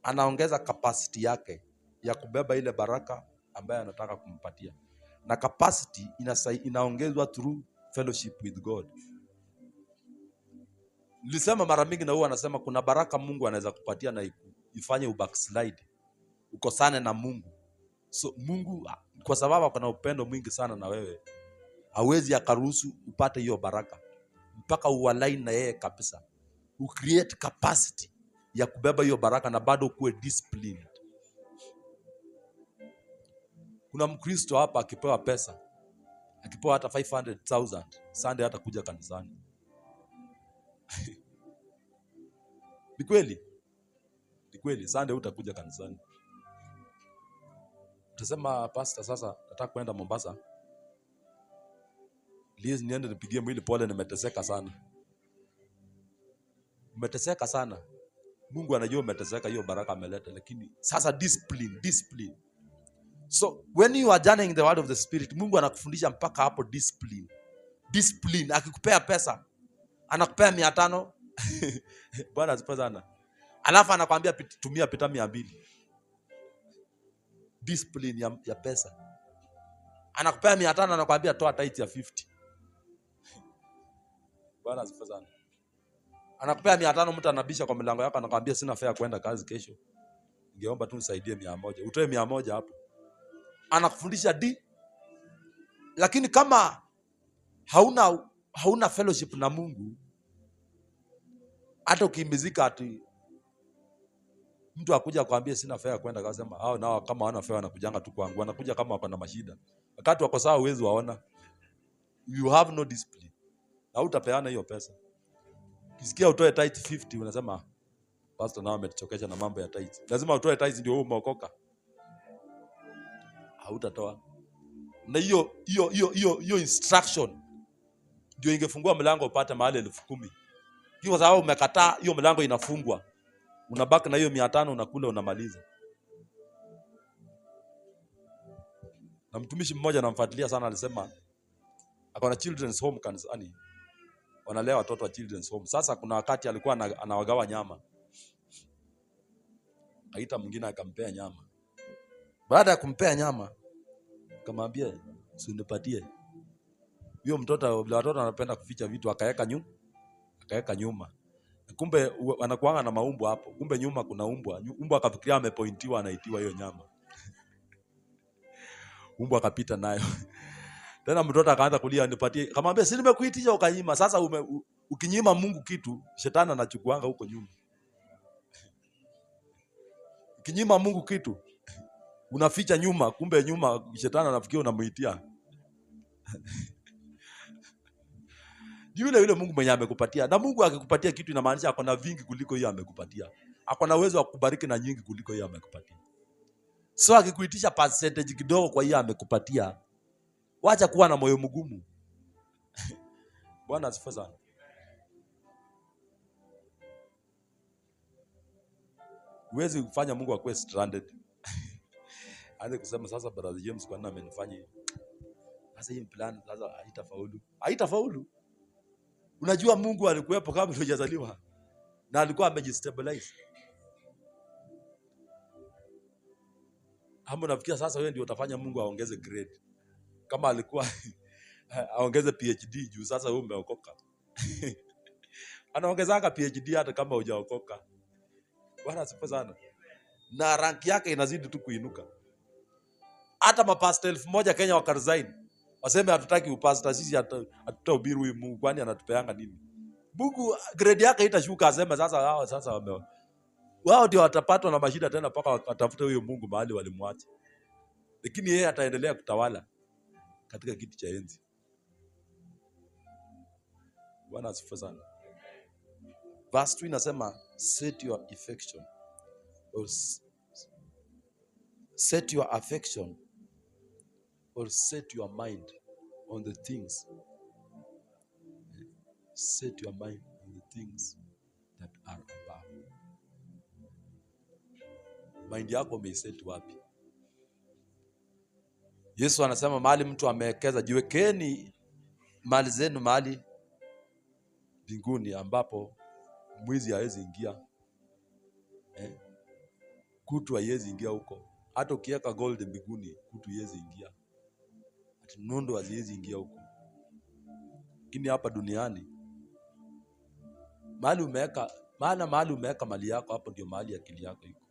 anaongeza capacity yake ya kubeba ile baraka ambaye anataka kumpatia. Na capacity inaongezwa through fellowship with God. Nilisema mara mingi na huwa anasema kuna baraka Mungu anaweza kupatia na ifanye ubackslide. Ukosane na Mungu. So Mungu kwa sababu kuna upendo mwingi sana na wewe, hawezi akaruhusu upate hiyo baraka mpaka ualign na yeye kabisa. Create capacity ya kubeba hiyo baraka na bado kuwe disciplined. Kuna Mkristo hapa akipewa pesa, akipewa hata 500,000, Sunday hata kuja kanisani. Ni kweli? Ni kweli, Sunday utakuja kanisani. Utasema pastor, sasa nataka kwenda Mombasa. Liz niende nipigie mwili pole, nimeteseka sana. Umeteseka sana. Mungu anajua umeteseka, hiyo baraka ameleta, lakini sasa discipline. So when you are journeying the word of the spirit, Mungu anakufundisha mpaka hapo discipline. Akikupea pesa, anakupea 500. Bwana asifiwe sana. Alafu anakuambia tumia pita 200. Discipline ya pesa. Anakupea 500, anakuambia toa tithe ya 50. Bwana asifiwe sana. Anakupea 500, mtu anabisha kwa milango yako, anakuambia sina fare kwenda kazi kesho. Ningeomba tu nisaidie 100. Utoe 100 hapo. Anakufundisha lakini kama hauna fellowship na Mungu, hata ukimbizika ati mtu akuja kuambia sina fare kwenda kazi, sema hao nao kama hawana fare wanakujanga tu kwangu, wanakuja kama wako na mashida. Wakati wako sawa uwezo waona. You have no discipline. Na utapeana hiyo pesa. Ukisikia utoe tithe 50, unasema pastor nao amechokesha na mambo ya tithe. Lazima utoe tithe ndio wewe umeokoka. Hautatoa. Na hiyo instruction ndio ingefungua mlango upate mahali 10,000. Kwa sababu umekataa, hiyo mlango inafungwa. Unabaki na hiyo 500 unakula unamaliza. Na mtumishi mmoja anamfuatilia sana, alisema akona children's home kanisani. Wanalea watoto wa children's home. Sasa kuna wakati alikuwa anawagawa nyama. Aita mwingine akampea nyama. Baada ya kumpea nyama, akamwambia usinipatie. Huyo mtoto, bila watoto anapenda kuficha vitu, akaweka nyuma. Kumbe wanakuanga na maumbo hapo. Kumbe nyuma kuna umbwa. Umbwa akafikiria amepointiwa, anaitiwa hiyo nyama. Umbwa akapita nayo. Tena mtoto akaanza kulia, nipatie. Akamwambia si nimekuitisha ukanyima. Sasa ukinyima Mungu kitu, shetani anachukuanga huko nyuma. Ukinyima Mungu kitu, unaficha nyuma, kumbe nyuma shetani anafikiria unamuitia. Yule Mungu mwenye amekupatia. Na Mungu akikupatia kitu inamaanisha ako na vingi kuliko hiyo amekupatia. Ako na uwezo wa kubariki na nyingi kuliko hiyo amekupatia. So akikuitisha percentage kidogo kwa hiyo amekupatia, wacha kuwa na moyo mgumu. Bwana asifiwe sana. Huwezi kufanya Mungu akuwe stranded. Aanze kusema sasa brother James kwa nini amenifanya hivi? Sasa hii plan sasa haitafaulu. Unajua Mungu alikuwepo kabla hujazaliwa na alikuwa amejistabilize. Hapo nafikia sasa wewe ndio utafanya Mungu aongeze grade. Kama alikuwa aongeze PhD juu sasa wewe umeokoka. Anaongezanga PhD hata kama hujaokoka. Bwana asifiwe sana. Na rank yake inazidi tu kuinuka. Hata mapasta 1,000 Kenya wakaresign. Waseme hatutaki upasta, sisi hatutahubiri huyu Mungu, kwani anatupeanga nini? Mungu grade yake itashuka, aseme sasa wao ndio watapatwa na mashida tena mpaka watafute huyo Mungu mahali walimwacha. Lakini yeye ataendelea kutawala. katika kiti cha enzi. Bwana asifiwe sana. Verse 2 inasema set your affection or set your affection or set your mind on the things. Set your mind on the things that are above. Mind yako umeiset wapi? Yesu anasema mahali mtu amewekeza, jiwekeni mali zenu mahali mbinguni ambapo mwizi hawezi ingia. Kutu haiwezi ingia huko. Hata ukiweka gold mbinguni, kutu haiwezi ingia. Hata nondo haziwezi ingia huko. Lakini hapa duniani mahali umeweka mali yako, hapo ndio mahali akili yako iko.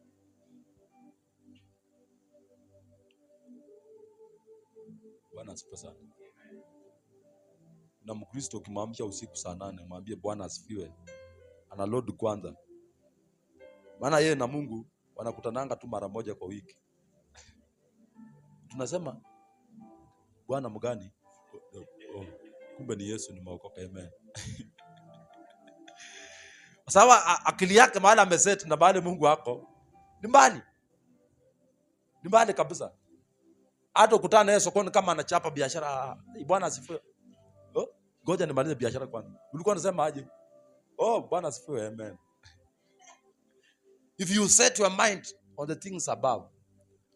Bwana asifiwe sana. Na Mkristo ukimwamsha usiku saa 8, mwambie Bwana asifiwe. Ana load kwanza. Maana yeye na Mungu wanakutananga tu mara moja kwa wiki. Tunasema Bwana mgani? Kumbe ni Yesu, nimeokoka. Amen. Sawa, akili yake mahali ameset na mahali Mungu wako ni mbali. Ni mbali kabisa. Hata ukutana naye sokoni kama anachapa biashara, Bwana asifiwe. Ngoja nimalize biashara kwanza. Ulikuwa unasema aje? Bwana asifiwe. Amen. If you set your mind on the things above,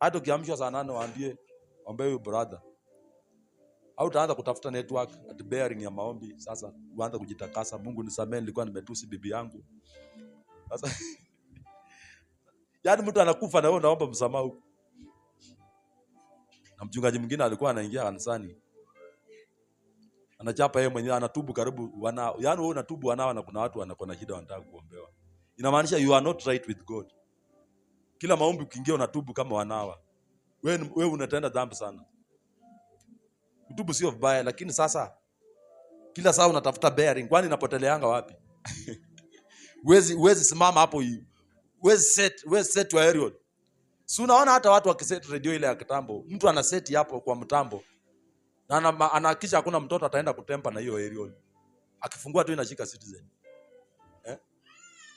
hata ukiamshwa saa 8 waambie huyu brother, au utaanza kutafuta network at bearing ya maombi. Sasa uanze kujitakasa. Mungu nisamee, nilikuwa nimetusi bibi yangu. Sasa yaani mtu anakufa na wewe unaomba msamaha huko. Na mchungaji mwingine alikuwa anaingia kanisani, anachapa yeye mwenyewe, anatubu karibu wanao. Yaani wewe unatubu wanao na kuna watu wanakuwa na shida wanataka kuombewa. Inamaanisha you are not right with God. Kila maombi ukiingia unatubu kama wanawa. Wewe unatenda dhambi sana. Kutubu sio vibaya, lakini sasa kila saa unatafuta bearing, kwani inapoteleanga wapi? Uwezi simama hapo hivi. Uwezi set your aerial. Si unaona hata watu wakiset radio ile ya kitambo, mtu ana set hapo kwa mtambo. Na anahakisha hakuna mtoto ataenda kutempa na hiyo aerial. Akifungua tu inashika Citizen.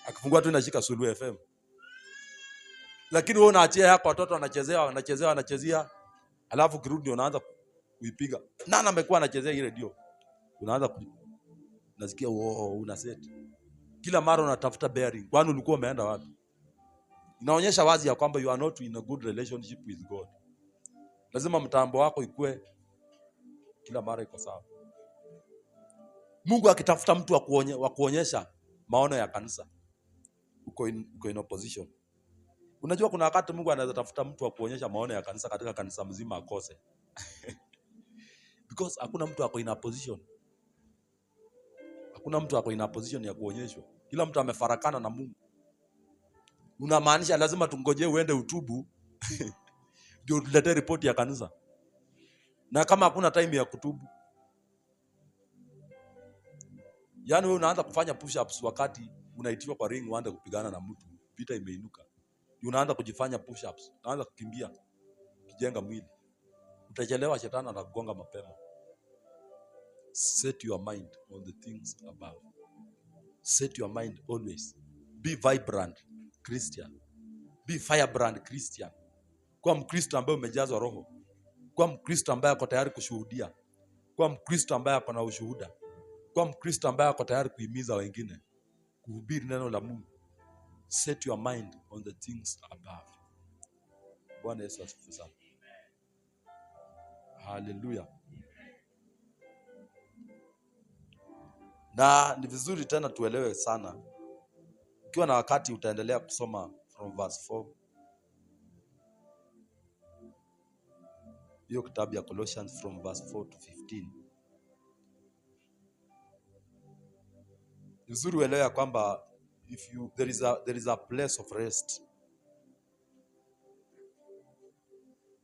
Akifungua tu inashika Sulu FM. Lakini wewe unaachia yako watoto wanachezea, alafu kirudi unaanza kuipiga. Nani amekuwa anachezea ile radio? Unaanza unasikia una set. Kila mara unatafuta bearing. Kwani ulikuwa umeenda wapi? Inaonyesha wazi ya kwamba you are not in a good relationship with God. Lazima mtambo wako ikue kila mara iko sawa. Mungu akitafuta mtu wa kuonyesha maono ya kanisa, uko in opposition. Unajua kuna wakati Mungu anaweza tafuta mtu wa kuonyesha maono ya kanisa katika kanisa mzima akose. Because hakuna mtu ako in opposition. Hakuna mtu ako in opposition ya kuonyeshwa. Kila mtu amefarakana na Mungu. Unamaanisha lazima tungojee uende utubu ndio tulete ripoti ya kanisa. Na kama hakuna time ya kutubu, yaani wewe unaanza kufanya push ups wakati unaitishwa kwa ring uanze kupigana na mtu, vita imeinuka. Unaanza kujifanya push ups, unaanza kukimbia, kujenga mwili. Utachelewa, shetani atakugonga mapema. Set your mind on the things above. Set your mind always. Be vibrant Christian. Be firebrand Christian. Kwa Mkristo ambaye umejazwa Roho. Kwa Mkristo ambaye ako tayari kushuhudia. Kwa Mkristo ambaye ako na ushuhuda. Kwa Mkristo ambaye ako tayari kuhimiza wengine kuhubiri neno la Mungu. Set your mind on the things above. Bwana Yesu asifiwe sana. Hallelujah. Na ni vizuri tena tuelewe sana. Ukiwa na wakati utaendelea kusoma from verse 4. Hiyo kitabu ya Colossians from verse 4 to 15. Ni vizuri uelewe ya kwamba there is a place of rest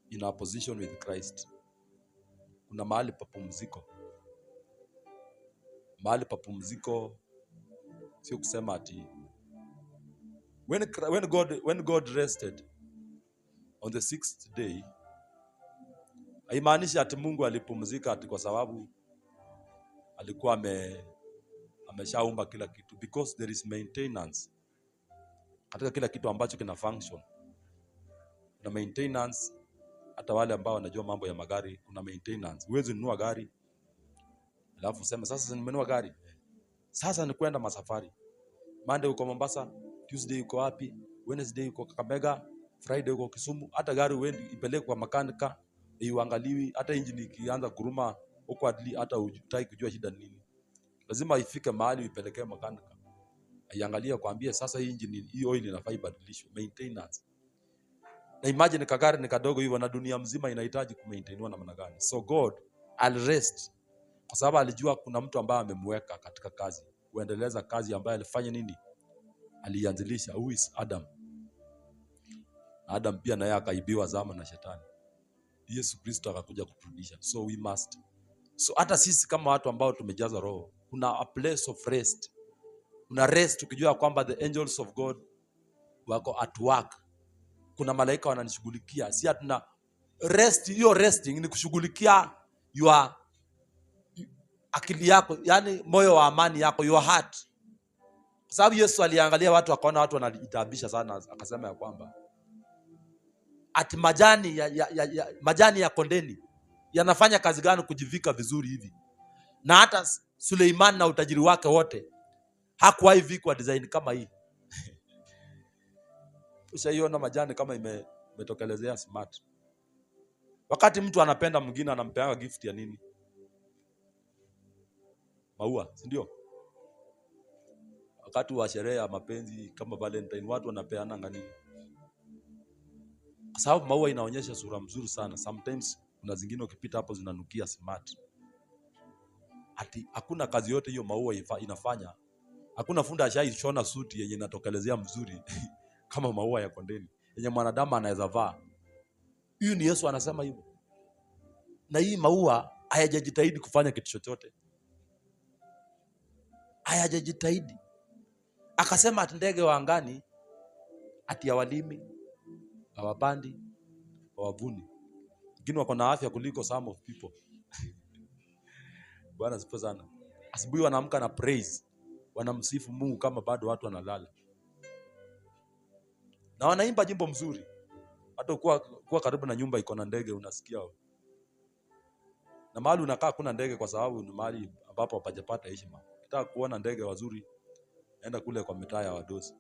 in our position with Christ. Kuna mahali pa pumziko. Mahali pa pumziko sio kusema ati when God rested on the 6th day, Haimaanishi ati Mungu alipumzika ati kwa sababu alikuwa ameshaumba kila kitu, because there is maintenance katika kila kitu ambacho kina function. Kuna maintenance. Hata wale ambao wanajua mambo ya magari, kuna maintenance. Huwezi nunua gari alafu useme sasa nimenunua gari, sasa ni kwenda masafari. Monday uko Mombasa, Tuesday uko wapi, Wednesday uko Kakamega, Friday uko Kisumu. Hata gari uendi ipeleke kwa makanika, iuangaliwi. Hata engine ikianza kuruma huko adli, hata hutaki kujua shida nini. Lazima ifike mahali ipelekee makanika, aiangalie, kwambie sasa hii engine, hii oil inafaa ibadilishwe. Maintenance. Na imagine kagari ni kadogo hivyo, na dunia mzima inahitaji kumaintainiwa namna gani? So God alirest kwa sababu alijua kuna mtu ambaye amemweka katika kazi, kuendeleza kazi ambayo alifanya nini? Alianzilisha. Who is Adam? Adam pia naye akaibiwa zama na shetani. Yesu Kristo akakuja kuturudisha. So we must. So hata sisi kama watu ambao tumejaza roho, kuna a place of rest. Kuna rest tukijua kwamba the angels of God wako at work. Kuna malaika wananishughulikia. Si hatuna rest. Hiyo resting ni kushughulikia your akili yako, yani moyo wa amani yako, your heart. Kwa sababu Yesu aliangalia watu akaona watu wanajitabisha sana, akasema ya kwamba ati majani ya kondeni yanafanya kazi gani kujivika vizuri hivi? Na hata Suleiman na utajiri wake wote hakuwahi vikwa design kama hii. Ushaiona majani kama imetokelezea smart? Wakati mtu anapenda mwingine anampeanga gift ya nini? Maua, si ndio? Wakati wa sherehe ya mapenzi kama Valentine, watu wanapeana nini? Kwa sababu maua inaonyesha sura mzuri sana. Sometimes kuna zingine ukipita hapo zinanukia smart. Ati hakuna kazi yote hiyo maua inafanya. Hakuna funda ashaishona suti yenye inatokelezea mzuri kama maua ya kondeni yenye mwanadamu anaweza vaa. Hiyo ni Yesu anasema hivyo. Na hii maua hayajajitahidi kufanya kitu chochote. Hayajajitahidi. Akasema ati ndege wa angani ati hawalimi, hawapandi, hawavuni, lakini wako na afya kuliko some of people. Bwana sifa sana. Asubuhi wanaamka na praise, wanamsifu Mungu kama bado watu wanalala. Na wanaimba nyimbo mzuri. Hata kuwa karibu na nyumba iko na ndege unasikia. Na mahali unakaa kuna ndege kwa sababu ni mahali ambapo hapajapata heshima. Ukitaka kuona ndege wazuri, enda kule kwa mitaa ya wadosi.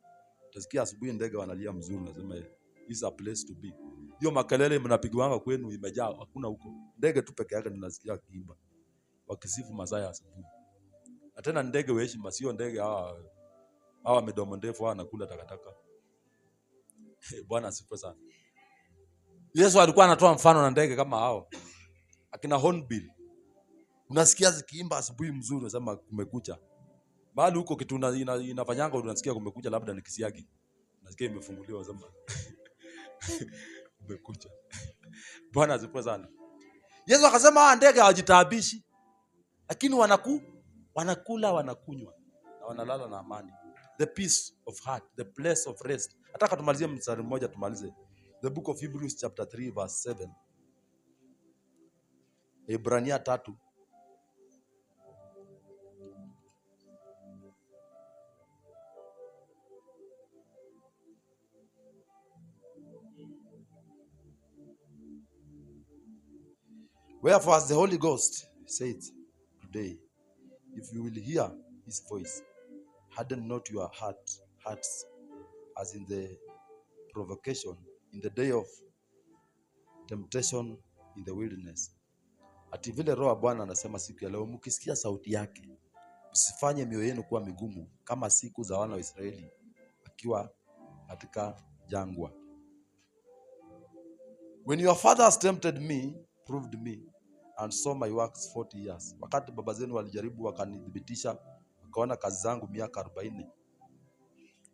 Utasikia asubuhi ndege wanalia mzuri, nasema is a place to be. Hiyo makelele mnapigwanga kwenu imejaa, hakuna huko. Ndege tu peke yake ninasikia kiimba wakisifu masaa ya asubuhi. Na tena ndege wa heshima, sio ndege hawa midomo ndefu wanakula takataka. Bwana asifiwe sana. Yesu alikuwa anatoa mfano na ndege kama hao. Akina hornbill. Unasikia zikiimba asubuhi mzuri, unasema kumekucha. Mahali huko kitu inafanyanga unasikia kumekucha, labda ni kisiagi. Unasikia imefunguliwa, unasema kumekucha. Bwana asifiwe sana. Yesu akasema ndege hawajitaabishi, lakini wanakula, wanakunywa na wanalala na amani. The peace of heart, the place of rest. Nataka tumalizie mstari mmoja tumalize. The book of Hebrews chapter 3 verse 7. Ibrania 3. Wherefore as the Holy Ghost said today, if you will hear his voice, harden not your hearts as in the provocation, in the day of temptation in the wilderness. Ati vile Roho Bwana anasema siku ya leo, mkisikia sauti yake, msifanye mioyo yenu kuwa migumu kama siku za wana wa Israeli akiwa katika jangwa. When your fathers tempted me, proved me, and saw my works 40 years. Wakati baba zenu walijaribu wakanidhibitisha, wakaona kazi zangu miaka 40.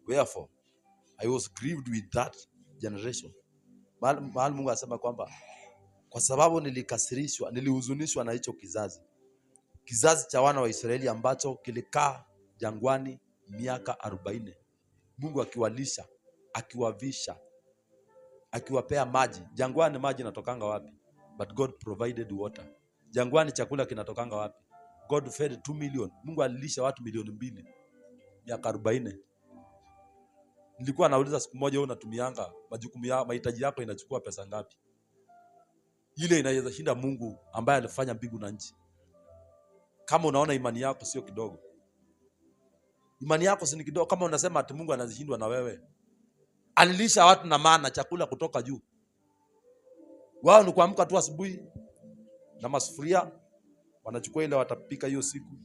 Wherefore I was grieved with that generation. Mahali Mungu anasema kwamba kwa sababu nilikasirishwa, nilihuzunishwa na hicho kizazi cha wana wa Israeli ambacho kilikaa jangwani miaka 40. Mungu akiwalisha, akiwavisha, akiwapea maji. Jangwani maji natokanga wapi? but God provided water. Jangwani chakula kinatokanga wapi? God fed 2 million. Mungu alilisha watu 2,000,000 miaka 40. Nilikuwa nauliza siku moja, wewe unatumianga majukumu ya mahitaji yako inachukua pesa ngapi? Ile inaweza shinda Mungu ambaye alifanya mbingu na nchi. Kama unaona imani yako sio kidogo. Imani yako si kidogo kama unasema ati Mungu anazishindwa na wewe. Alilisha watu na maana, chakula kutoka juu. Wao ni kuamka tu asubuhi na masufuria, wanachukua ile watapika hiyo siku,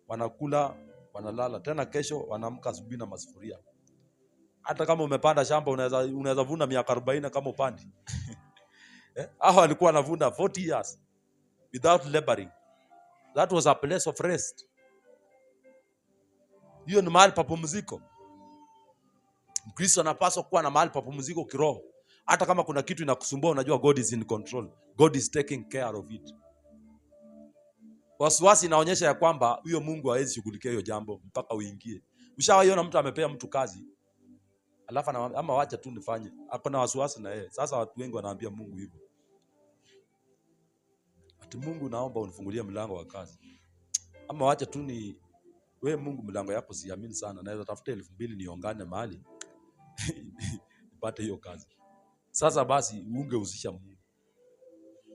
wanakula, wanalala. Tena kesho wanaamka asubuhi na masufuria. Hata kama umepanda shamba unaweza vuna miaka 40 kama upandi. Hao walikuwa wanavuna 40 years without laboring. That was a place of rest. Hiyo ni mahali pa pumziko. Mkristo anapaswa kuwa na mahali pa pumziko kiroho. Hata kama kuna kitu inakusumbua, unajua God is in control. God is taking care of it. Wasiwasi inaonyesha ya kwamba huyo Mungu hawezi shughulikia hiyo jambo mpaka uingie. Ushawaona mtu amepea mtu kazi, alafu ama wacha tu nifanye. Hapo na wasiwasi na yeye. Sasa watu wengi wanaambia Mungu hivyo. Ati Mungu, naomba unifungulie mlango wa kazi. Ama wacha tu ni wewe Mungu, mlango yako siamini sana. Naweza tafuta 2,000 niongane mahali nipate hiyo kazi. Sasa basi ungehusisha Mungu.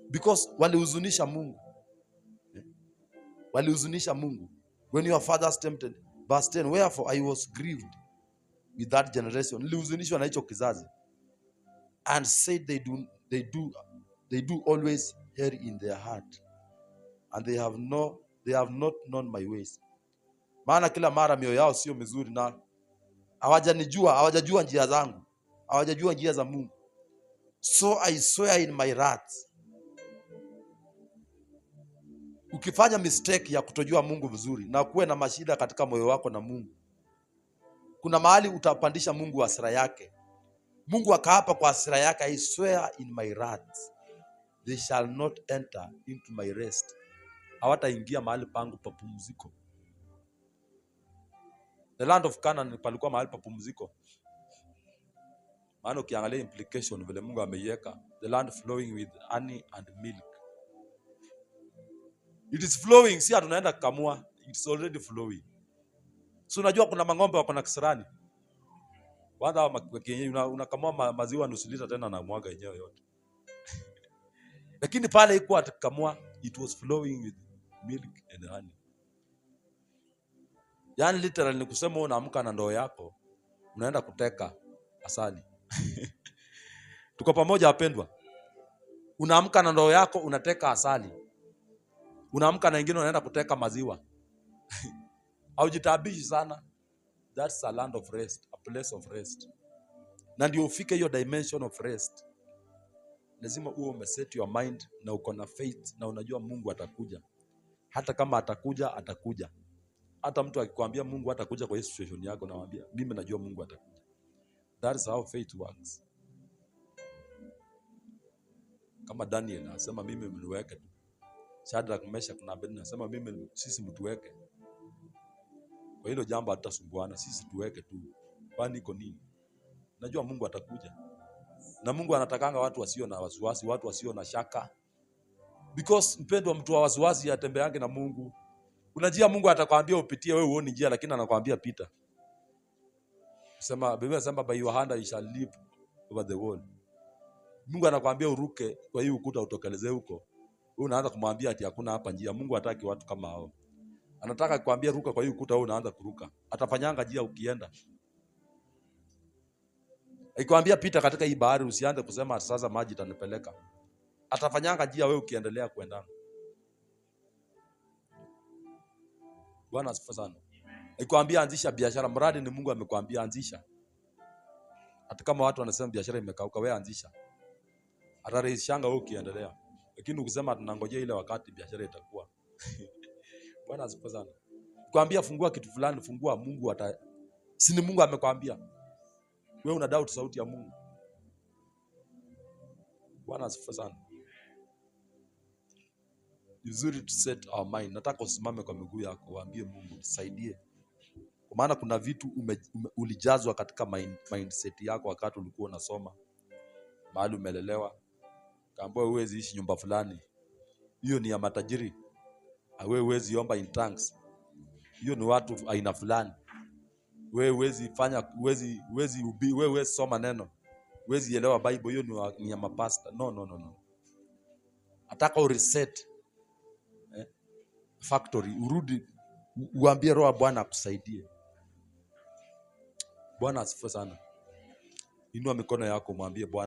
Because walihuzunisha Mungu. Walihuzunisha Mungu. When your fathers tempted, verse 10, wherefore I was grieved with that generation. Nilihuzunishwa na hicho kizazi. And said they do always err in their heart. And they have not known my ways. Maana kila mara mioyo yao sio mizuri na hawajajua njia zangu. Hawajajua njia za Mungu. So I swear in my wrath. Ukifanya mistake ya kutojua Mungu vizuri na kuwe na mashida katika moyo wako na Mungu, kuna mahali utapandisha Mungu hasira yake. Mungu akaapa kwa hasira yake, I swear in my wrath, they shall not enter into my rest. Hawataingia mahali pangu pa pumziko. The land of Canaan palikuwa mahali pa pumziko. Maana ukiangalia implication vile Mungu ameiweka, the land flowing with honey and milk. It is flowing, si tunaenda kukamua, it's already flowing. So unajua kuna mang'ombe wako na kisirani. Wanda unakamua maziwa nusu lita tena na mwaga yenyewe yote. Lakini pale iko atakamua, it was flowing with milk and honey. Yaani literally ni kusema unaamka na ndoo yako, unaenda kuteka asali. Tuko pamoja wapendwa? Unaamka na ndoo yako unateka asali. Unaamka na wengine unaenda kuteka maziwa. Haujitabishi sana. That's a land of rest, a place of rest. Na ndio ufike hiyo dimension of rest, lazima uwe umeset your mind na uko na faith na unajua Mungu atakuja. Hata kama atakuja. Hata mtu akikwambia Mungu atakuja kwa situation yako, nawaambia mimi najua Mungu atakuja. That is how faith works. Kama Daniel anasema mimi mniweke tu. Shadrach, Meshach na Abednego anasema sisi mtuweke. Kwa hilo jambo hatutasumbuana, sisi tuweke tu. Kwani iko nini? Najua Mungu atakuja. Na Mungu anatakanga watu wasio na wasiwasi, watu wasio na shaka. Because mpendwa, mtu wa wasiwasi atembeange na Mungu. Unajua Mungu atakwambia upitie, wewe uone njia, lakini anakuambia pita. Sema Biblia inasema by your hand you shall leap over the wall. Mungu anakuambia uruke kwa hiyo ukuta utokeleze huko. Wewe unaanza kumwambia ati hakuna hapa njia. Mungu hataki watu kama hao. Anataka kukuambia ruka kwa hiyo ukuta, wewe unaanza kuruka. Atafanyanga njia ukienda. Akikwambia pita katika hii bahari, usianze kusema sasa maji itanipeleka. Atafanyanga njia wewe ukiendelea kwenda. Bwana asifiwe sana. Akikwambia anzisha biashara, mradi ni Mungu amekwambia anzisha. Hata kama watu wanasema biashara imekauka, wewe anzisha. Atarahisishanga wewe ukiendelea. Lakini ukisema tunangojea ile wakati biashara itakuwa. Bwana asifiwe sana. Kwambia fungua kitu fulani, fungua, Mungu si ni Mungu amekwambia. Wewe una doubt sauti ya Mungu. Bwana asifiwe sana. Ni vizuri to set our mind. Nataka usimame kwa miguu yako, waambie Mungu nisaidie. Kwa maana kuna vitu ulijazwa katika mindset yako wakati ulikuwa unasoma, mahali umelelewa. Kaambiwa huwezi ishi nyumba fulani, hiyo ni ya matajiri. Wewe huwezi omba in tongues, hiyo ni watu aina fulani. Wewe huwezi fanya, huwezi soma neno, huwezi elewa Bible, hiyo ni ya mapasta. No. Ataka ureset factory, urudi uambie Roho Bwana akusaidie. Bwana asifiwe sana. Inua mikono yako mwambie Bwana.